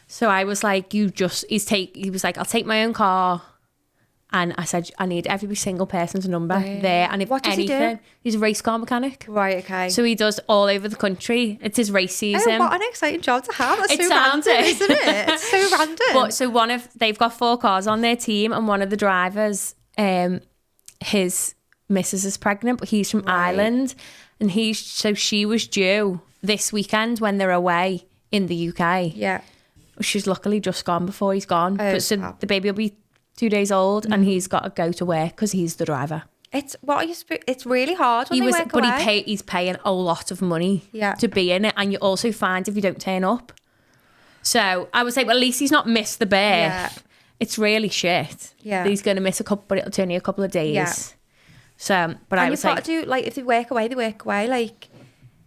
So I was like, he was like, I'll take my own car. And I said, I need every single person's number there. And if what does anything, he do? He's a race car mechanic. Right, okay. So he does all over the country. It's his race season. Oh, what an exciting job to have. That's so random, isn't it? It's so random. But so they've got 4 cars on their team, and one of the drivers, his missus is pregnant, but he's from Ireland. And she was due this weekend when they're away in the UK. Yeah. She's luckily just gone before he's gone. But so the baby will be 2 days old, and he's got to go to work because he's the driver. It's really hard when they work away. He's paying a lot of money to be in it, and you also find if you don't turn up. So I would say, well, at least he's not missed the birth. Yeah. It's really shit. Yeah, he's going to miss a couple, but it'll only a couple of days. Yeah. So, but I would say, you've got to do, like, if they work away, they work away. Like,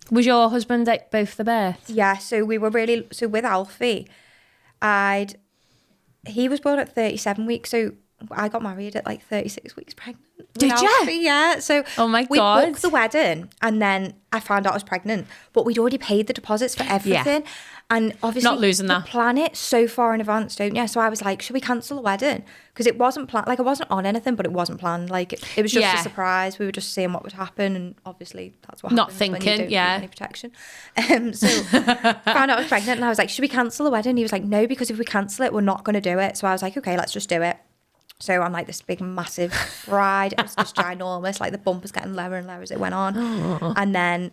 was your husband at both the births? Yeah. So with Alfie, he was born at 37 weeks, so I got married at like 36 weeks pregnant. Did you? Yeah. So oh my God. We booked the wedding, and then I found out I was pregnant, but we'd already paid the deposits for everything. Yeah. And obviously, not losing that. You plan it so far in advance, don't you? So I was like, should we cancel the wedding? Because it wasn't planned. Like, I wasn't on anything, but it wasn't planned. Like, it was just a surprise. We were just seeing what would happen, and obviously that's what not happens thinking, when you don't have any protection. So found out I was pregnant, and I was like, should we cancel the wedding? He was like, no, because if we cancel it, we're not going to do it. So I was like, okay, let's just do it. So I'm like this big, massive bride. It was just ginormous. Like, the bump was getting lower and lower as it went on. Oh. And then,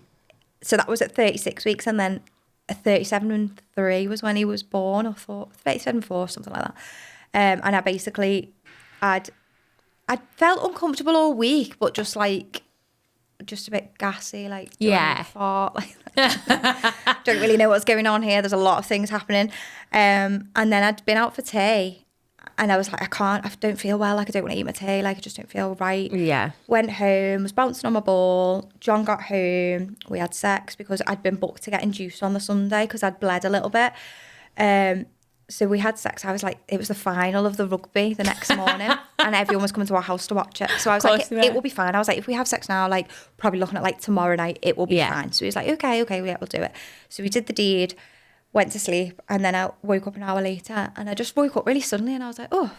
so that was at 36 weeks. And then at 37 and 3 was when he was born, or 37 and 4, something like that. And I basically, I'd felt uncomfortable all week, but just a bit gassy, like, fart, like, don't really know what's going on here. There's a lot of things happening. And then I'd been out for tea. And I was like, I don't feel well. Like, I don't want to eat my tea. Like, I just don't feel right. Yeah. Went home, was bouncing on my ball. John got home. We had sex because I'd been booked to get induced on the Sunday because I'd bled a little bit. So we had sex. I was like, it was the final of the rugby the next morning, and everyone was coming to our house to watch it. So I was like, it will be fine. I was like, if we have sex now, like, probably looking at like tomorrow night, it will be fine. So he was like, okay, yeah, we'll do it. So we did the deed. Went to sleep, and then I woke up an hour later, and I just woke up really suddenly, and I was like, oh,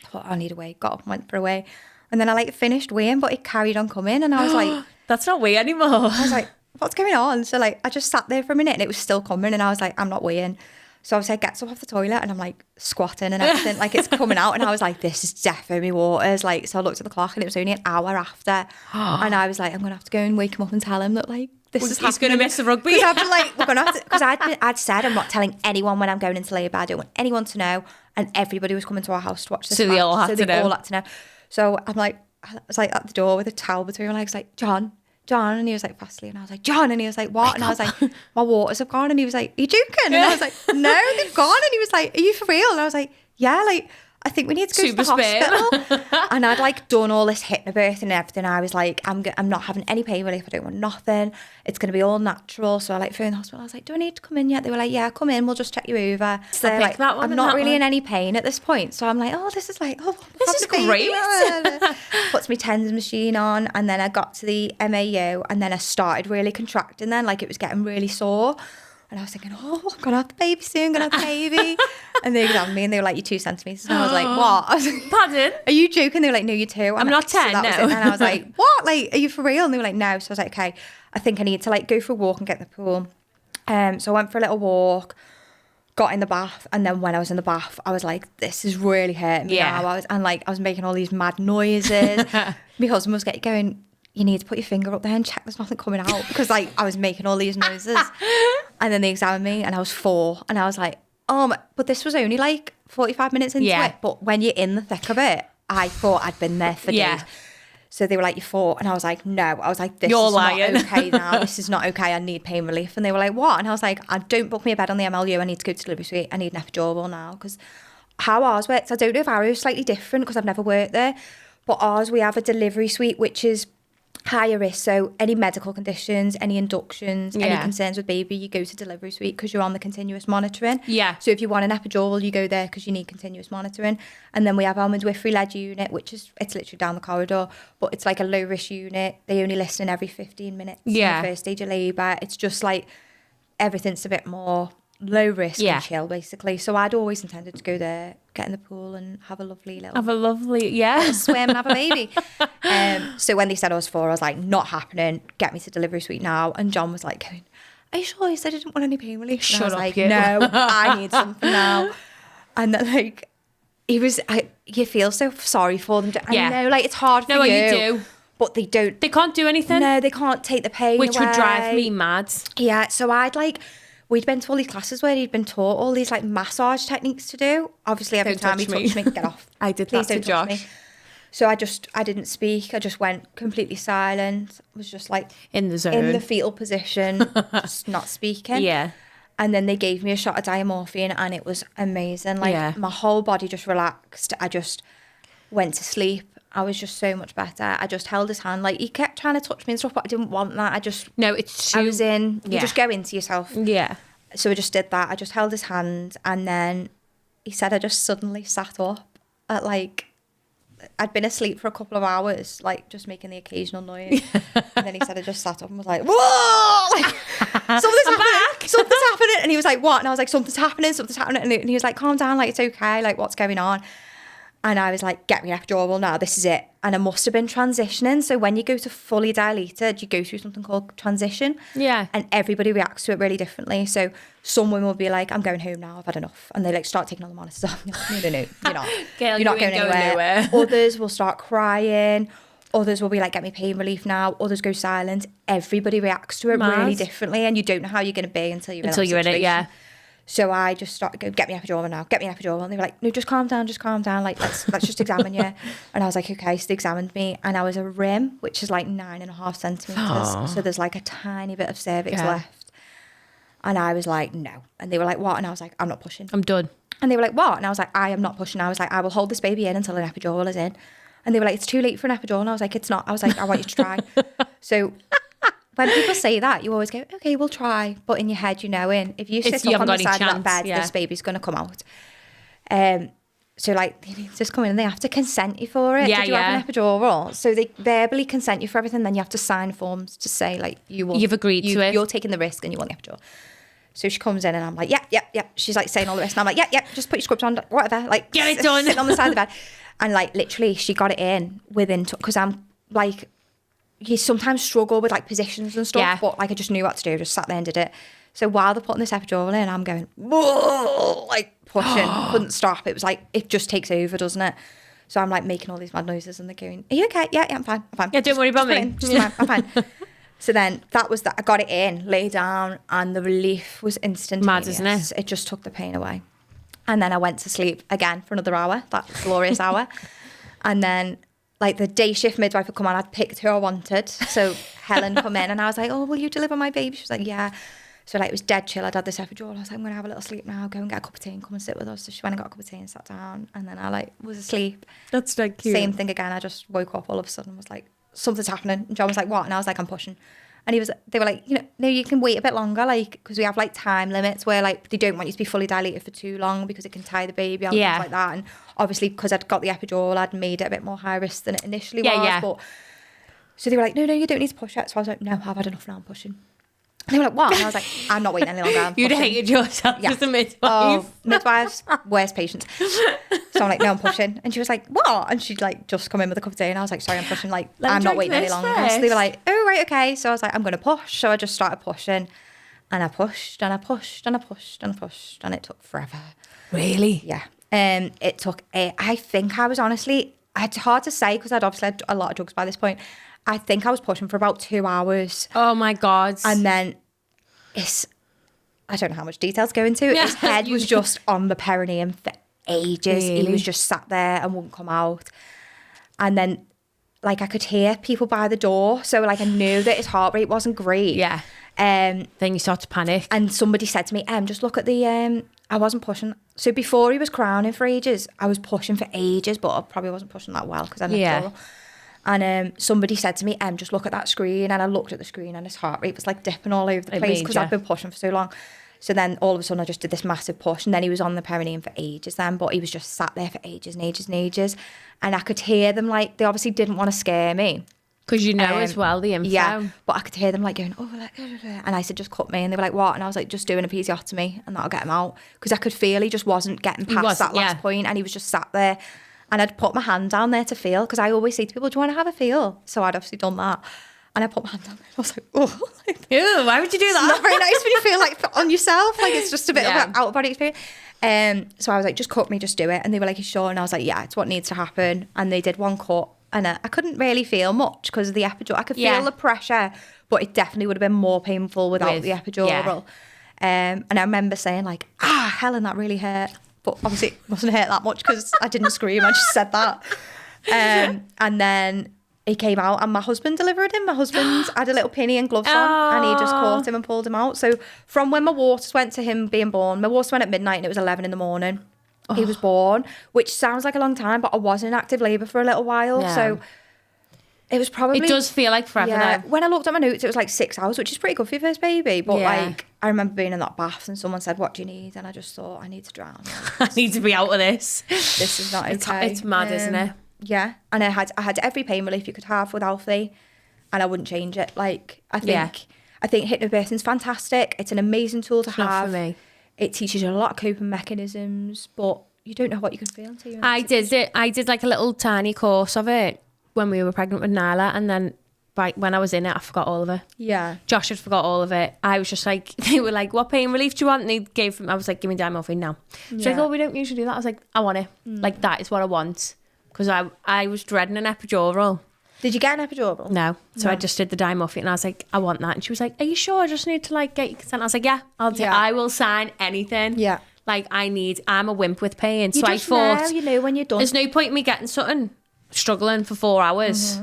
thought, I need a wee. Got up and went for a wee. And then I like finished weeing, but it carried on coming. And I was like, that's not wee anymore. I was like, what's going on? So like, I just sat there for a minute and it was still coming. And I was like, I'm not weeing. So I was like, gets up off the toilet and I'm like squatting and everything, like it's coming out. And I was like, this is definitely waters. Like, so I looked at the clock and it was only an hour after. And I was like, I'm going to have to go and wake him up and tell him that like, this is he's going to miss the rugby. Because I'd be like, we're going to have to, because I'd said, I'm not telling anyone when I'm going into labour. I don't want anyone to know. And everybody was coming to our house to watch this. So they all had to know. All had to know. So I'm like, I was like at the door with a towel between my legs, like, John. And he was like, Fastly. And I was like, John. And he was like, what? And I was like, my waters have gone. And he was like, are you joking? And I was like, no, they've gone. And he was like, are you for real? And I was like, yeah, like, I think we need to go to the hospital. And I'd like done all this hypnobirth and everything. I was like, I'm not having any pain relief. I don't want nothing. It's going to be all natural. So I like phoned the hospital. I was like, do I need to come in yet? They were like, yeah, come in. We'll just check you over. So like, I'm not really in any pain at this point. So I'm like, oh, this is like, oh, this is great. Puts my TENS machine on. And then I got to the MAU and then I started really contracting then. Like it was getting really sore. And I was thinking, oh, I'm going to have the baby soon, going to have the baby. And they examined me and they were like, you're 2 centimetres. And I was like, what? I was like, pardon? Are you joking? They were like, no, you're 2. And I'm not 10, so no. And I was like, what? Like, are you for real? And they were like, no. So I was like, okay, I think I need to like go for a walk and get in the pool. So I went for a little walk, got in the bath. And then when I was in the bath, I was like, this is really hurting me now. I was making all these mad noises. My husband was going, you need to put your finger up there and check there's nothing coming out. Because like I was making all these noises. And then they examined me and I was 4. And I was like, but this was only like 45 minutes into it. But when you're in the thick of it, I thought I'd been there for days. So they were like, you're 4. And I was like, no. I was like, this is lying. Not okay now. This is not okay. I need pain relief. And they were like, what? And I was like, don't book me a bed on the MLU. I need to go to delivery suite. I need an epidural now. Because how ours works, I don't know if ours is slightly different because I've never worked there. But ours, we have a delivery suite, which is higher risk. So any medical conditions, any inductions, any concerns with baby, you go to delivery suite because you're on the continuous monitoring. So if you want an epidural, you go there because you need continuous monitoring. And then we have our midwifery led unit, which is, it's literally down the corridor, but it's like a low risk unit. They only listen every 15 minutes in the first stage of labour. It's just like everything's a bit more low risk and chill basically. So I'd always intended to go there, get in the pool and have a lovely swim and have a baby. So when they said I was 4, I was like, not happening, get me to delivery suite now. And John was like going, are you sure? He said I didn't want any pain relief. And I was like, no, I need something now. And then like you feel so sorry for them. I know, like it's hard for you. You do. But they can't do anything. No, they can't take the pain Which away. Would drive me mad. Yeah, so we'd been to all these classes where he'd been taught all these like massage techniques to do. Obviously, every time he touched me, get off. I did Please that to don't touch Josh. me. So I didn't speak. I just went completely silent. I was just like in the zone, in the fetal position, just not speaking. Yeah. And then they gave me a shot of diamorphine and it was amazing. Like my whole body just relaxed. I just went to sleep. I was just so much better. I just held his hand. Like he kept trying to touch me and stuff, but I didn't want that. I was in. You just go into yourself. Yeah. So I just did that. I just held his hand and then he said I just suddenly sat up at like, I'd been asleep for a couple of hours, like just making the occasional noise. And then he said I just sat up and was like, whoa! Like, something's happening. And he was like, what? And I was like, something's happening. And he was like, calm down, like it's okay, like what's going on? And I was like, get me an epidural now, this is it. And I must have been transitioning. So when you go to fully dilated, you go through something called transition. Yeah. And everybody reacts to it really differently. So some women will be like, I'm going home now, I've had enough. And they like start taking all the monitors off. No, you're not. You're not going anywhere. Others will start crying. Others will be like, get me pain relief now. Others go silent. Everybody reacts to it really differently. And you don't know how you're going to be until you're in it, yeah. So I just started going, get me an epidural now, get me an epidural. And they were like, no, just calm down. Like, let's just examine you. And I was like, okay. So they examined me and I was a rim, which is like 9.5 centimetres. Oh. So there's like a tiny bit of cervix left. And I was like, no. And they were like, what? And I was like, I'm not pushing. I'm done. And they were like, what? And I was like, I am not pushing. I was like, I will hold this baby in until an epidural is in. And they were like, it's too late for an epidural. And I was like, it's not. I was like, I want you to try. So when people say that, you always go, okay, we'll try. But in your head, you know, if you sit up on the side of that bed, this baby's going to come out. So like, they just come in and they have to consent you for it. Did you have an epidural? So they verbally consent you for everything. Then you have to sign forms to say like, you've agreed to it. You're taking the risk and you want the epidural. So she comes in and I'm like, yeah. She's like saying all the rest. And I'm like, yeah, just put your scrubs on, whatever. Like, get it done. Sitting on the side of the bed. And like literally she got it in within, because I'm like, you sometimes struggle with like positions and stuff, but like I just knew what to do, just sat there and did it. So while they're putting this epidural in, I'm going, whoa, like pushing, couldn't stop. It was like, it just takes over, doesn't it? So I'm like making all these mad noises and they're going, are you okay? Yeah, I'm fine. Yeah, don't worry about me. I'm fine. So then that was that. I got it in, lay down, and the relief was instantaneous. Mad, isn't it? It just took the pain away. And then I went to sleep again for another hour, that glorious hour. And then like the day shift midwife would come on, I'd picked who I wanted. So Helen come in and I was like, oh, will you deliver my baby? She was like, yeah. So like it was dead chill. I'd had this epidural. I was like, I'm going to have a little sleep now, go and get a cup of tea and come and sit with us. So she went and got a cup of tea and sat down. And then I like was asleep. That's like cute. Same thing again. I just woke up all of a sudden and was like, something's happening. And John was like, what? And I was like, I'm pushing. And they were like, no, you can wait a bit longer, like, because we have like time limits where like they don't want you to be fully dilated for too long because it can tie the baby out and things like that. And obviously because I'd got the epidural, I'd made it a bit more high risk than it initially was. Yeah. But so they were like, no, you don't need to push it. So I was like, no, I've had enough now, I'm pushing. And they were like, what? And I was like, I'm not waiting any longer. You'd hated yourself as a midwife. Oh, midwives, worst patients. So I'm like, no, I'm pushing. And she was like, what? And she'd like just come in with a cup of tea. And I was like, sorry, I'm pushing. Like, I'm not waiting any longer. First. So they were like, oh, right, okay. So I was like, I'm going to push. So I just started pushing. And I pushed and I pushed and I pushed and I pushed. And it took forever. Really? Yeah. It took, I think I was honestly, it's hard to say because I'd obviously had a lot of drugs by this point. I think I was pushing for about 2 hours. Oh my God. And then I don't know how much detail to go into. His head was just on the perineum for ages. Really? He was just sat there and wouldn't come out. And then like I could hear people by the door. So like I knew that his heart rate wasn't great. Yeah. Then you start to panic. And somebody said to me, just look at the, I wasn't pushing. So before he was crowning for ages, I was pushing for ages, but I probably wasn't pushing that well because I had And somebody said to me, just look at that screen. And I looked at the screen and his heart rate was like dipping all over the place because I'd been pushing for so long. So then all of a sudden I just did this massive push and then he was on the perineum for ages then, but he was just sat there for ages and ages and ages. And I could hear them like, they obviously didn't want to scare me. Because as well, the info. Yeah, but I could hear them like going, oh, like, and I said, just cut me. And they were like, what? And I was like, just doing a episiotomy and that'll get him out. Because I could feel he just wasn't getting past that last point and he was just sat there. And I'd put my hand down there to feel, because I always say to people, do you want to have a feel? So I'd obviously done that. And I put my hand down there. I was like, oh. Ew, why would you do that? It's not very nice when you feel like on yourself. Like it's just a bit of an out-of-body experience. So I was like, just cut me, just do it. And they were like, you sure? And I was like, yeah, it's what needs to happen. And they did one cut. And I couldn't really feel much because of the epidural. I could feel the pressure, but it definitely would have been more painful without the epidural. Yeah. And I remember saying like, Helen, that really hurt. But obviously it mustn't hurt that much because I didn't scream, I just said that. And then he came out and my husband delivered him. My husband had a little pinny and gloves on and he just caught him and pulled him out. So from when my waters went to him being born, my waters went at midnight and it was 11 in the morning. He was born, which sounds like a long time, but I was in active labour for a little while. Yeah. So it was probably... It does feel like forever though. When I looked at my notes, it was like 6 hours, which is pretty good for your first baby. But like, I remember being in that bath and someone said, what do you need? And I just thought, I need to drown. I need to be out of this. This is not okay. It's mad, isn't it? Yeah. And I had every pain relief you could have with Alfie and I wouldn't change it. Like, I think hypnobirthing's fantastic. It's an amazing tool to have. Not for me. It teaches you a lot of coping mechanisms, but you don't know what you can feel until you're in I did like a little tiny course of it when we were pregnant with Nyla, and then when I was in it, I forgot all of it. Yeah. Josh had forgot all of it. I was just like, they were like, what pain relief do you want? And they gave him, I was like, give me diamorphine now. She's like, oh, we don't usually do that. I was like, I want it. Like, that is what I want. Because I was dreading an epidural. Did you get an epidural? No. So I just did the diamorphine and I was like, I want that. And she was like, are you sure? I just need to like get your consent. I was like, yeah, I will sign anything. Yeah. Like I'm a wimp with pain. So I thought, when you're done. There's no point in me getting something, struggling for 4 hours,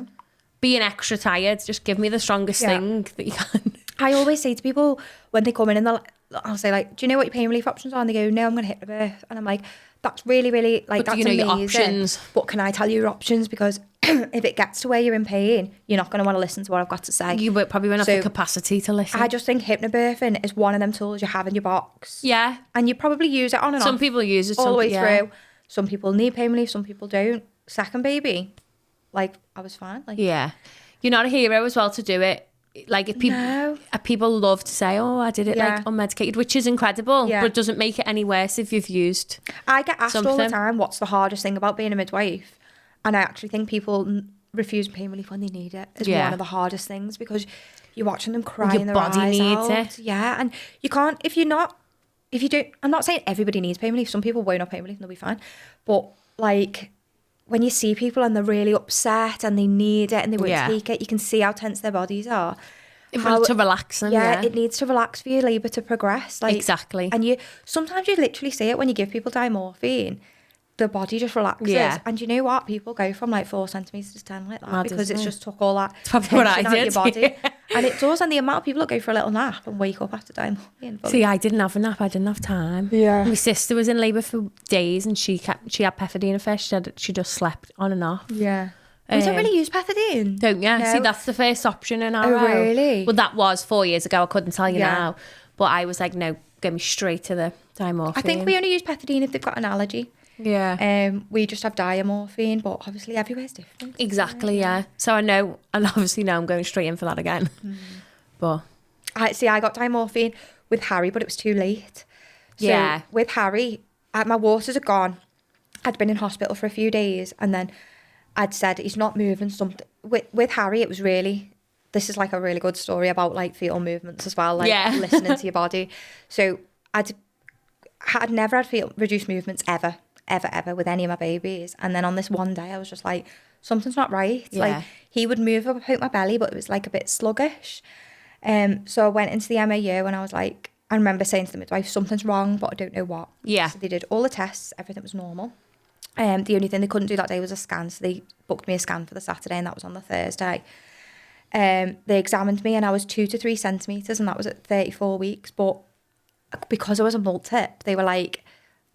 being extra tired. Just give me the strongest thing that you can. I always say to people when they come in and I'll say like, do you know what your pain relief options are? And they go, no, I'm going to hypnobirth. And I'm like, that's really, really, like, that's amazing. Your options. But can I tell you your options? Because if it gets to where you're in pain, you're not going to want to listen to what I've got to say. You probably won't have the capacity to listen. I just think hypnobirthing is one of them tools you have in your box. Yeah. And you probably use it on and off. Some people use it. All the way through. Some people need pain relief, some people don't. Second baby, like, I was fine. Like, yeah. You're not a hero as well to do it. Like, if people love to say, oh, I did it like unmedicated, which is incredible, but it doesn't make it any worse if you've used I get asked all the time, what's the hardest thing about being a midwife? And I actually think people refuse pain relief when they need it is one of the hardest things, because you're watching them crying their eyes out. Your body needs it. Yeah, and you can't, if you don't, I'm not saying everybody needs pain relief. Some people won't have pain relief and they'll be fine. But like, when you see people and they're really upset and they need it and they won't take it, you can see how tense their bodies are. To relax them, it needs to relax for your labour to progress. Like, exactly. And sometimes you literally see it when you give people diamorphine. The body just relaxes. Yeah. And you know what? People go from like 4 centimetres to 10 like that because it's just took all that tension out of your body. And it does. And the amount of people that go for a little nap and wake up after diamorphine. See, I didn't have a nap. I didn't have time. Yeah. My sister was in labour for days and she had pethidine first. She just slept on and off. Yeah. We don't really use pethidine. Don't you? No. See, that's the first option in our Oh, really? Well, that was 4 years ago. I couldn't tell you now. But I was like, no, get me straight to the diamorphine. I think we only use pethidine if they've got an allergy. Yeah. We just have diamorphine, but obviously everywhere's different. Exactly, yeah. So I know, and obviously now I'm going straight in for that again. But I got diamorphine with Harry, but it was too late. So with Harry, my waters are gone. I'd been in hospital for a few days, and then I'd said he's not moving something. With Harry, it was really, this is like a really good story about like fetal movements as well, like listening to your body. So I'd never had fetal reduced movements ever with any of my babies. And then on this one day, I was just like, something's not right. Yeah. Like, he would move up my belly, but it was like a bit sluggish. So I went into the MAU and I was like, I remember saying to the midwife, something's wrong, but I don't know what. Yeah. So they did all the tests, everything was normal. The only thing they couldn't do that day was a scan, so they booked me a scan for the Saturday, and that was on the Thursday. They examined me and I was 2 to 3 centimetres, and that was at 34 weeks. But because I was a multip, they were like,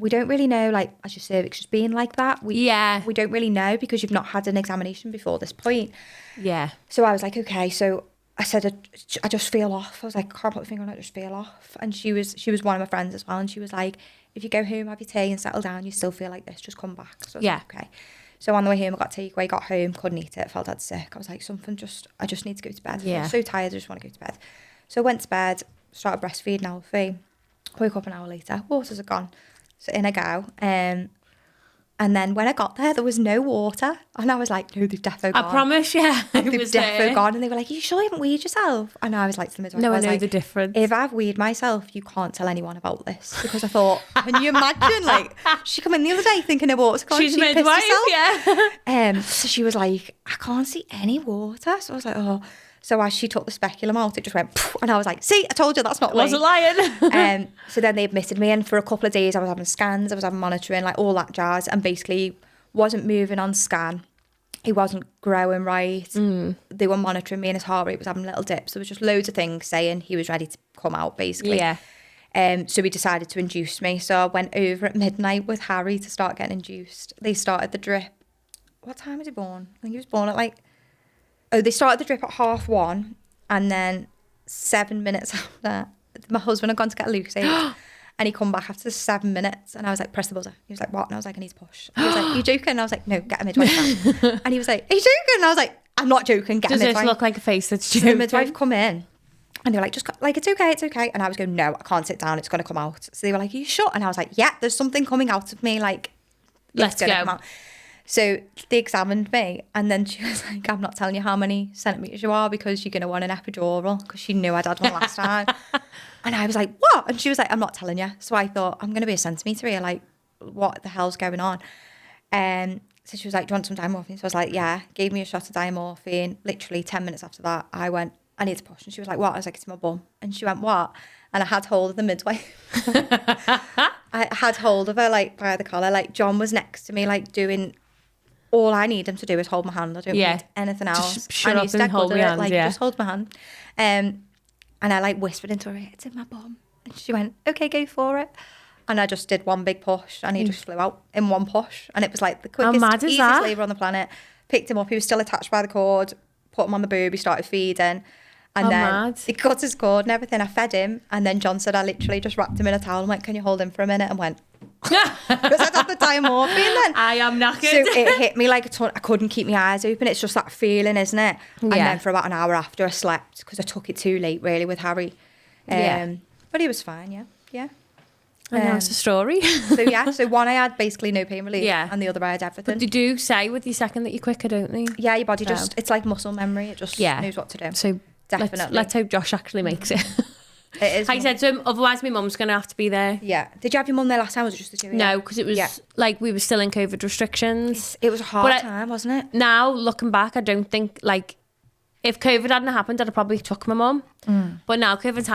we don't really know, like, as your cervix just being like that. We don't really know because you've not had an examination before this point. Yeah. So I was like, okay. So I said, I just feel off. I was like, I can't put my finger on it, I just feel off. And she was one of my friends as well. And she was like, if you go home, have your tea and settle down, you still feel like this, just come back. So I was like, okay. So on the way home, I got takeaway, got home, couldn't eat it, felt dead sick. I was like, I just need to go to bed. Yeah. I'm so tired, I just want to go to bed. So I went to bed, started breastfeeding Alfie. Woke up an hour later, waters are gone. So in I go. And then when I got there was no water. And I was like, no, they've defo gone. I promise, yeah. They've defo gone. And they were like, are you sure you haven't weed yourself? And I was like to the midwife, no, I know like, the difference. If I've weed myself, you can't tell anyone about this. Because I thought, can you imagine? Like, she come in the other day thinking her water's gone. She's midwife, yeah. So she was like, I can't see any water. So I was like, oh. So as she took the speculum out, it just went, poof, and I was like, see, I told you that's not me. I wasn't lying. So then they admitted me in for a couple of days. I was having scans, I was having monitoring, like all that jazz, and basically wasn't moving on scan. He wasn't growing right. They were monitoring me and his heart rate was having little dips. There was just loads of things saying he was ready to come out, basically. Yeah. So we decided to induce me. So I went over at midnight with Harry to start getting induced. They started the drip. What time was he born? I think he was born at they started the drip at 1:30, and then 7 minutes after, my husband had gone to get a Lucozade, and he come back after 7 minutes, and I was like, press the buzzer. He was like, what? And I was like, I need to push. And he was like, you joking? And I was like, no, get a midwife now. And he was like, are you joking? And I was like, I'm not joking, get a midwife. Does this look like a face that's joking? So the midwife come in, and they were like, it's okay. And I was going, no, I can't sit down, it's going to come out. So they were like, are you sure? And I was like, yeah, there's something coming out of me, like, let's go. Come out. So they examined me, and then she was like, I'm not telling you how many centimetres you are because you're going to want an epidural, because she knew I'd had one last time. And I was like, what? And she was like, I'm not telling you. So I thought, I'm going to be a centimetre here, like, what the hell's going on? So she was like, do you want some diamorphine? So I was like, yeah. Gave me a shot of diamorphine. Literally 10 minutes after that, I went, I need to push. And she was like, what? I was like, it's my bum. And she went, what? And I had hold of the midwife. I had hold of her, like, by the collar. Like, John was next to me, like, doing... All I need him to do is hold my hand. I don't need anything else. Just shut up and hold my hand, just hold my hand. And I, like, whispered into her ear, it's in my bum. And she went, okay, go for it. And I just did one big push, and he just flew out in one push. And it was, like, the quickest, easiest labour on the planet. Picked him up. He was still attached by the cord. Put him on the boob. He started feeding. And then he cut his cord and everything. I fed him. And then John said, I literally just wrapped him in a towel and went, can you hold him for a minute? And went... Because I'd had the diamorphine then. I am knackered. So it hit me like a ton. I couldn't keep my eyes open. It's just that feeling, isn't it? And then for about an hour after, I slept because I took it too late, really, with Harry. But he was fine, yeah. I know, it's a story. So one I had basically no pain relief, and the other I had everything. But they do say with your second that you're quicker, don't they? Yeah, your body just, it's like muscle memory. It just knows what to do. So definitely. Let's hope Josh actually makes it. It is. I said to him, otherwise my mum's going to have to be there. Yeah. Did you have your mum there last time, or was it just the two of you? No, because it was like we were still in COVID restrictions. It was a hard time, wasn't it? Now, looking back, I don't think, like, if COVID hadn't happened, I'd have probably took my mum. But now COVID has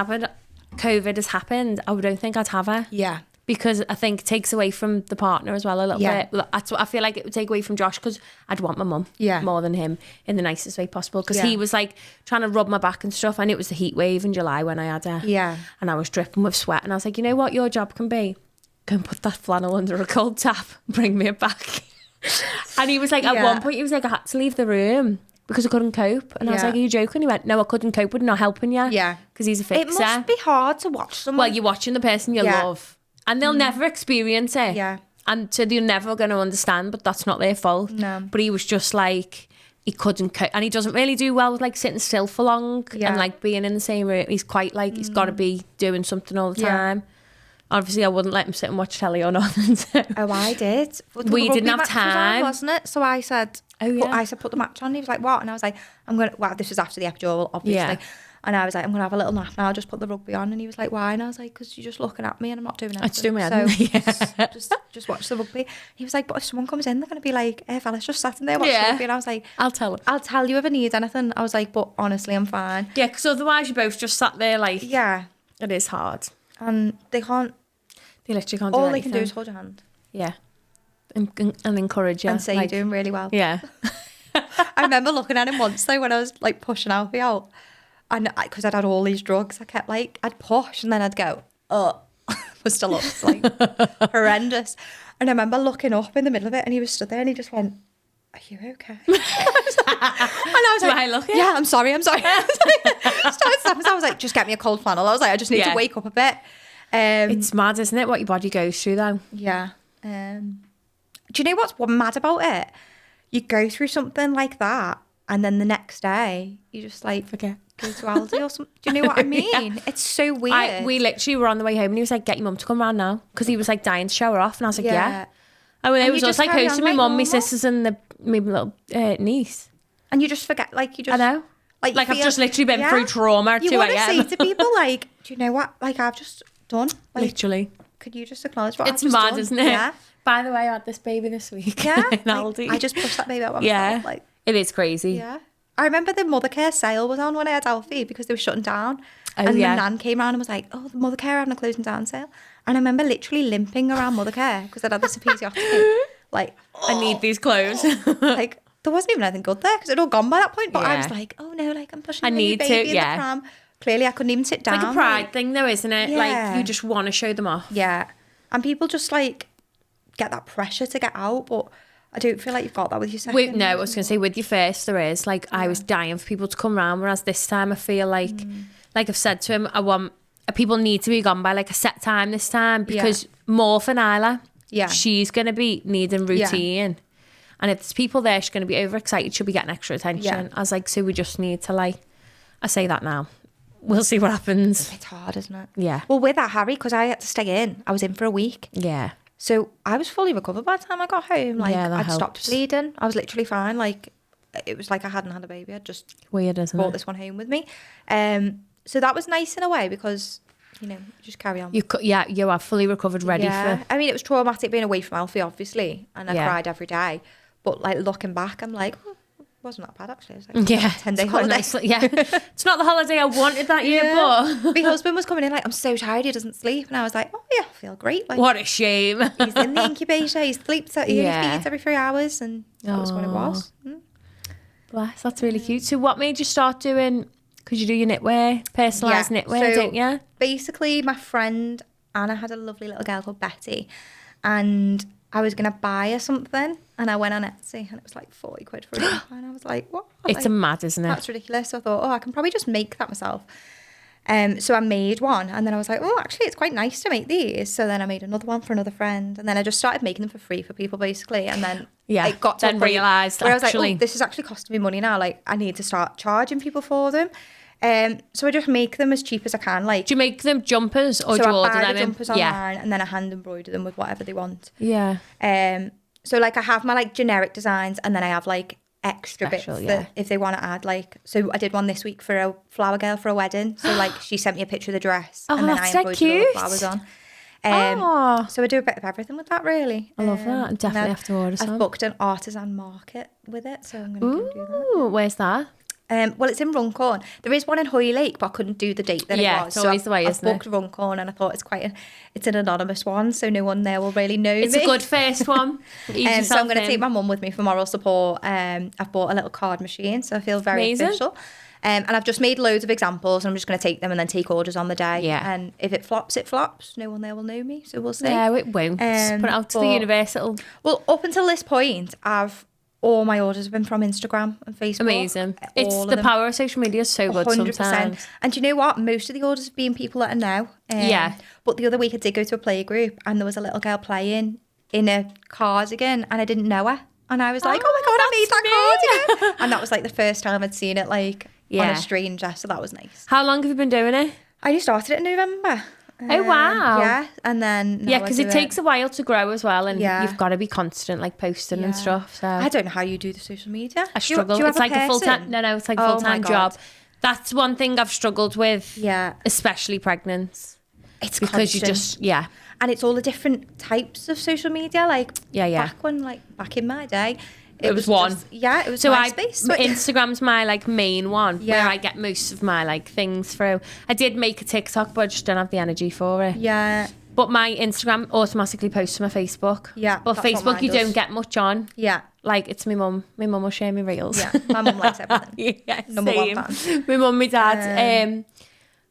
happened, I don't think I'd have her. Yeah. Because I think it takes away from the partner as well a little bit. That's what I feel like it would take away from Josh, because I'd want my mum more than him in the nicest way possible. Because he was like trying to rub my back and stuff, and it was the heat wave in July when I had her. Yeah. And I was dripping with sweat, and I was like, you know what your job can be? Go and put that flannel under a cold tap, bring me it back. And he was like, at one point, he was like, I had to leave the room because I couldn't cope. And I was like, are you joking? He went, no, I couldn't cope with not helping you. Yeah. Because he's a fixer. It must be hard to watch someone. Well, you're watching the person you love. And they'll never experience it. Yeah. And so they're never going to understand, but that's not their fault. No. But he was just like, he couldn't cope. And he doesn't really do well with like sitting still for long and like being in the same room. He's quite like, he's got to be doing something all the time. Obviously, I wouldn't let him sit and watch telly or nothing. So. Oh, I did. We didn't have time. Wasn't it? So I said, put the match on. He was like, what? And I was like, this was after the epidural, obviously. Yeah. And I was like, I'm going to have a little nap now. I'll just put the rugby on. And he was like, why? And I was like, because you're just looking at me and I'm not doing anything. I just do my head. So just watch the rugby. He was like, but if someone comes in, they're going to be like, hey, fella's just sat in there watching rugby. And I was like, I'll tell you if I need anything. I was like, but honestly, I'm fine. Yeah, because otherwise you both just sat there like, it is hard. And they can't. They literally can't do all anything. They can do is hold your hand. Yeah. And encourage you. And say, like, you're doing really well. Yeah. I remember looking at him once though when I was like pushing Alfie out. And because I'd had all these drugs, I kept like, I'd push and then I'd go, was still up. It's like horrendous. And I remember looking up in the middle of it and he was stood there and he just went, are you okay? And I was like, looking? Yeah, I'm sorry. Started snapping. I was like, just get me a cold flannel. I was like, I just need to wake up a bit. It's mad, isn't it, what your body goes through though? Yeah. Do you know what's mad about it? You go through something like that and then the next day you just like forget. Go to Aldi or something. Do you know what I mean? It's so weird. We literally were on the way home and he was like, get your mum to come round now, because he was like dying to show her off, and I was like, yeah. And it was like hosting my mum, my sisters and my little niece. And you just forget, like you just. I know. Like I've just literally been through trauma at 2 a.m. You want to say to people like, do you know what? Like I've just done. Like, literally. Could you just acknowledge what I've just mad, done? Isn't it? Yeah. By the way, I had this baby this week. Yeah. In Aldi. I just pushed that baby out by myself. Like, it is crazy. Yeah. I remember the mother care sale was on when I had Alfie because they were shutting down. Oh, and my nan came around and was like, oh, the mother care having a closing down sale. And I remember literally limping around mother care because I'd had this episiotomy. Like, I need these clothes. Like, there wasn't even anything good there because it had all gone by that point. But I was like, oh no, like I'm pushing the baby in the pram. Clearly I couldn't even sit down. It's like a pride thing though, isn't it? Yeah. Like you just want to show them off. Yeah. And people just like get that pressure to get out, but I don't feel like you've got that with your second. No, I was going to say with your first there is. Like I was dying for people to come round, whereas this time I feel like I've said to him, I want people need to be gone by like a set time this time, because more for Nyla. Yeah. She's going to be needing routine. Yeah. And if there's people there, she's going to be overexcited, she'll be getting extra attention. Yeah. I was like, so we just need to like, I say that now. We'll see what happens. It's hard, isn't it? Yeah. Well, with that, Harry, because I had to stay in, I was in for a week. Yeah. So I was fully recovered by the time I got home. Like I'd stopped bleeding. I was literally fine. Like it was like I hadn't had a baby. I'd just weird, isn't brought it? This one home with me. So that was nice in a way because, you know, you just carry on. You are fully recovered, ready for. I mean, it was traumatic being away from Alfie, obviously, and I cried every day. But like looking back, I'm like, oh, it wasn't that bad actually. It was like 10-day holiday. Nice, it's not the holiday I wanted that year, but my husband was coming in like, I'm so tired, he doesn't sleep, and I was like, oh yeah, I feel great. Like, what a shame. He's in the incubator, he sleeps, he feeds every 3 hours, and that was what it was. Bless, that's really cute. So what made you start doing? Because you do your knitwear, personalised knitwear, don't you? Basically, my friend Anna had a lovely little girl called Betty, and I was going to buy her something, and I went on Etsy and it was like 40 quid for it. And I was like, what? It's mad, isn't it? That's ridiculous. So I thought, I can probably just make that myself. So I made one, and then I was like, oh, actually, it's quite nice to make these. So then I made another one for another friend, and then I just started making them for free for people, basically. And then I got to then realised where I was like, oh, this is actually costing me money now. Like, I need to start charging people for them. So I just make them as cheap as I can. Like, do you make them jumpers or do you order them? So I buy the jumpers online and then I hand embroider them with whatever they want. Yeah. So like I have my like generic designs and then I have like extra bits that if they want to add, like, so I did one this week for a flower girl for a wedding. So like she sent me a picture of the dress and then I embroidered all the flowers on. So I do a bit of everything with that, really. I love that. I definitely have to order some. I've booked an artisan market with it, so I'm going to go do that. Ooh, where's that? Well, it's in Runcorn. There is one in Hoylake, but I couldn't do the date that it was. It's always the way, isn't it? I've booked Runcorn and I thought it's an anonymous one, so no one there will really know me. It's a good first one. So I'm going to take my mum with me for moral support. I've bought a little card machine, so I feel very official. And I've just made loads of examples and I'm just going to take them and then take orders on the day. Yeah. And if it flops, it flops. No one there will know me, so we'll see. No, it won't. Put it out to the universe. Well, up until this point, all my orders have been from Instagram and Facebook. Amazing. It's the power of social media is so good 100%. Sometimes. And do you know what? Most of the orders have been people that I know. But the other week I did go to a play group and there was a little girl playing in a cardigan and I didn't know her. And I was like, oh my God, I made that cardigan. And that was like the first time I'd seen it like on a stranger. So that was nice. How long have you been doing it? I only started it in November. Oh wow! Yeah, and then because it takes a while to grow as well, and you've got to be constant, like posting and stuff. So I don't know how you do the social media. I struggle. It's like a full time. No, it's like a full time job. That's one thing I've struggled with. Yeah, especially pregnant. It's because constant. You just and it's all the different types of social media. Like back in my day. It was one. It was MySpace. Instagram's my like main one where I get most of my like things through. I did make a TikTok, but I just don't have the energy for it. Yeah. But my Instagram automatically posts to my Facebook. Yeah. But Facebook you don't get much on. Yeah. Like it's my mum. My mum will share me reels. Yeah. My mum likes everything. Number same. 1 fan. My mum, my dad.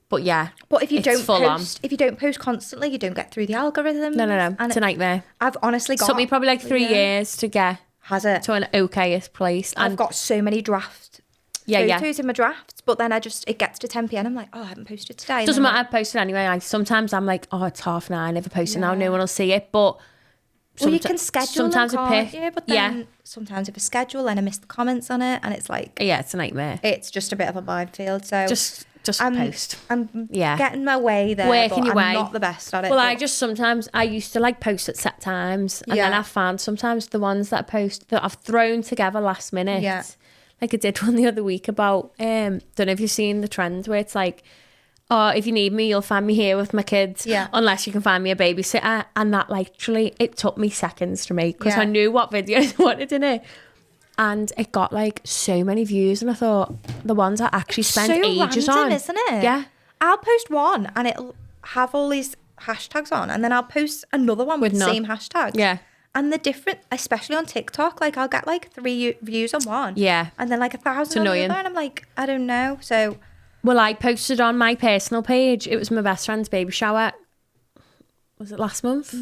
But if you don't post constantly, you don't get through the algorithm. No. And it's a nightmare. I've honestly got. Took me probably like 3 years to get. Has it? To an okayest place. I've got so many draft photos in my drafts, but then it gets to 10 p.m. I'm like, I haven't posted today. Doesn't matter, I've posted anyway. Sometimes I'm like, it's 9:30, I never posted now, no one will see it. But you can schedule sometimes them, can't you? But then sometimes if I schedule and I miss the comments on it, and it's like... Yeah, it's a nightmare. It's just a bit of a minefield, so... Just post. I'm getting my way there, working your way. I'm not the best at it. Well, I used to like post at set times, and then I found sometimes the ones that I post that I've thrown together last minute. Yeah. Like I did one the other week about, don't know if you've seen the trend where it's like, if you need me, you'll find me here with my kids. Yeah. Unless you can find me a babysitter. And that literally, it took me seconds to make because I knew what videos I wanted in it. And it got like so many views, and I thought the ones I actually spent ages on, isn't it? Yeah, I'll post one and it'll have all these hashtags on, and then I'll post another one with the same hashtags. Yeah, and the different, especially on TikTok, like I'll get like 3 views on one, and then like 1,000 on the other, and I'm like, I don't know. So, well, I posted on my personal page. It was my best friend's baby shower. Was it last month?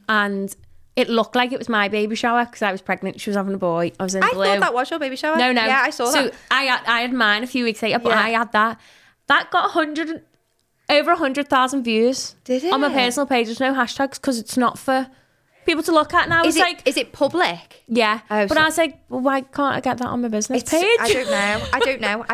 And it looked like it was my baby shower because I was pregnant. She was having a boy. I was in blue. I thought that was your baby shower. No. Yeah, I saw that. So I had mine a few weeks later, but I had that. That got over 100,000 views. Did it? On my personal page. There's no hashtags because it's not for people to look at. And I was like... Is it public? Yeah. Oh, but I was like, well, why can't I get that on my business page? I don't know.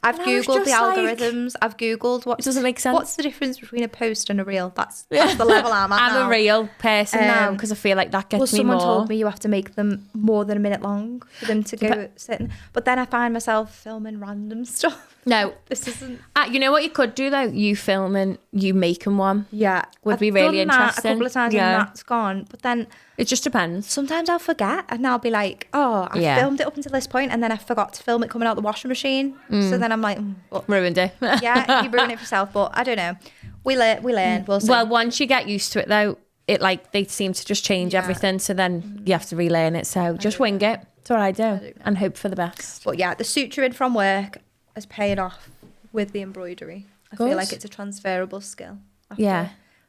I've Googled the algorithms. I've Googled what... It doesn't make sense. What's the difference between a post and a reel? That's the level I'm at now. I'm a real person now because I feel like that gets me more. Someone told me you have to make them more than a minute long for them to go sitting. But then I find myself filming random stuff. No. This isn't... you know what you could do though? You filming, you making one. Yeah. Would be really interesting. I've done that a couple of times and that's gone. But then... It just depends. Sometimes I'll forget and I'll be like, I filmed it up until this point and then I forgot to film it coming out the washing machine. So then I'm like... ruined it. Yeah, you ruin it for yourself, but I don't know. We learn. We'll see. Well, once you get used to it though, it like they seem to just change everything, so then you have to relearn it. So just wing it. That's what I do and hope for the best. But yeah, the suturing from work is paying off with the embroidery. I feel like it's a transferable skill.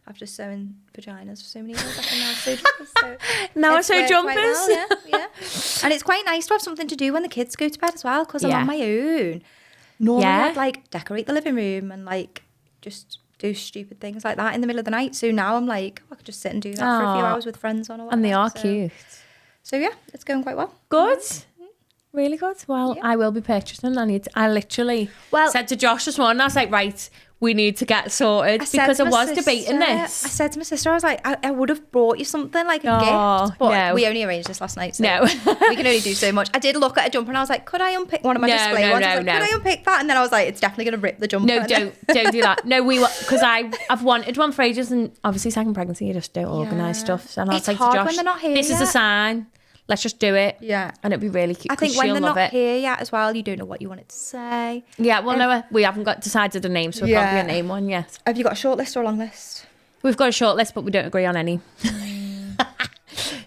After sewing vaginas for so many years, I can now sew jumpers. So now I sew jumpers. Well, yeah. And it's quite nice to have something to do when the kids go to bed as well, because I'm on my own. Normally I'd like decorate the living room and like just do stupid things like that in the middle of the night. So now I'm like, I could just sit and do that for a few hours with friends on or whatever. And they are cute. So yeah, it's going quite well. Good. really good. Well, I will be purchasing. I literally said to Josh this morning, I was like, right, we need to get sorted because I was debating this. I said to my sister, I was like, I would have brought you something like a gift, but we only arranged this last night, so we can only do so much. I did look at a jumper and I was like, could I unpick one of my display ones? Could I unpick that? And then I was like, it's definitely going to rip the jumper. No, don't do that. No, because I've wanted one for ages, and obviously second pregnancy, you just don't organise stuff. So I was like to Josh, when they're not here this is a sign. Let's just do it. Yeah. And it'd be really cute. I think when they're not here yet as well, you don't know what you want it to say. Yeah, well, no, we haven't decided a name, so we can't be a name one yet. Have you got a short list or a long list? We've got a short list, but we don't agree on any.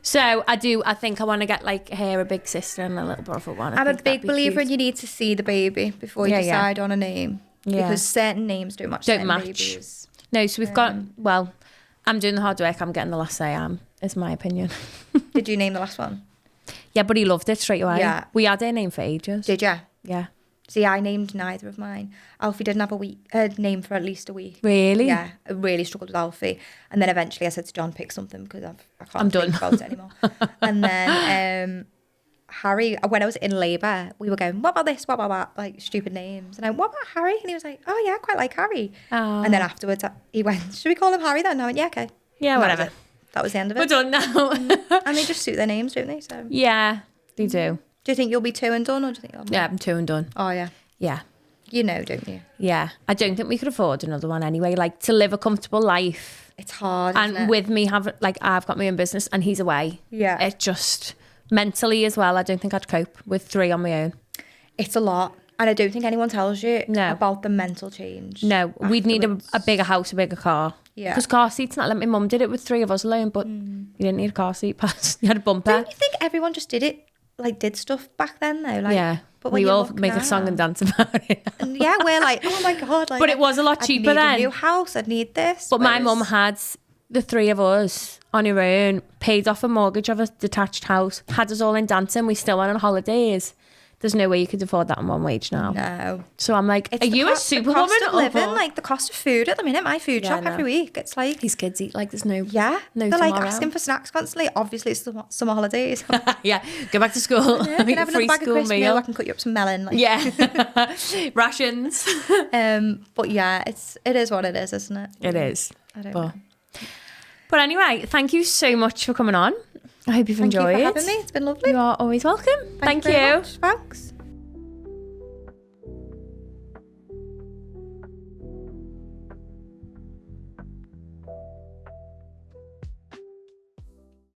So I think I want to get like her a big sister and a little brother one. I'm a big believer in you need to see the baby before you decide on a name. Yeah. Because certain names don't match babies. No, so we've got, I'm doing the hard work, I'm getting the last say is my opinion. Did you name the last one? Yeah, but he loved it straight away. Yeah. We had a name for ages. Did you? Yeah. See, I named neither of mine. Alfie didn't have a name for at least a week. Really? Yeah, I really struggled with Alfie. And then eventually I said to John, pick something because I can't think about it anymore. And then Harry, when I was in labour, we were going, what about this? What about that? Like stupid names. And I went, what about Harry? And he was like, oh yeah, I quite like Harry. Oh. And then afterwards he went, should we call him Harry then? And I went, yeah, okay. Yeah, whatever. That was the end of it. We're done now. And they just suit their names, don't they? So yeah, they do. Do you think you'll be 2 and done, or do you think you'll Yeah, I'm 2 and done. Oh, yeah. Yeah. You know, don't you? Yeah. I don't think we could afford another one anyway. Like, to live a comfortable life. It's hard, and isn't it? with me having, like, I've got my own business and he's away. Yeah. It just, mentally as well, I don't think I'd cope with 3 on my own. It's a lot. And I don't think anyone tells you about the mental change. No, afterwards. We'd need a bigger house, a bigger car. Yeah. Because car seats, not like my mum did it with 3 of us alone, but you didn't need a car seat pass. You had a bumper. Don't you think everyone just did stuff back then though? Like, yeah. But we all make a song and dance about it. And yeah, we're like, oh my God. Like, but it was a lot cheaper then. I'd need a new house, I'd need this. But my mum had the 3 of us on her own, paid off a mortgage of a detached house, had us all in dancing, we still went on holidays. There's no way you could afford that on one wage now. No. So I'm like, are you a superwoman? The cost of living, like the cost of food at the minute, my food shop every week, it's like... These kids eat like there's no they're tomorrow. Like asking for snacks constantly. Obviously it's the summer holidays. Yeah, go back to school. Yeah, can have another bag of crisp meal. I can cut you up some melon. Like. Yeah. Rations. But yeah, it is what it is, isn't it? It is. I don't know. But anyway, thank you so much for coming on. I hope you've enjoyed. Thank you for having me. It's been lovely. You are always welcome. Thank you. Very much. Thanks.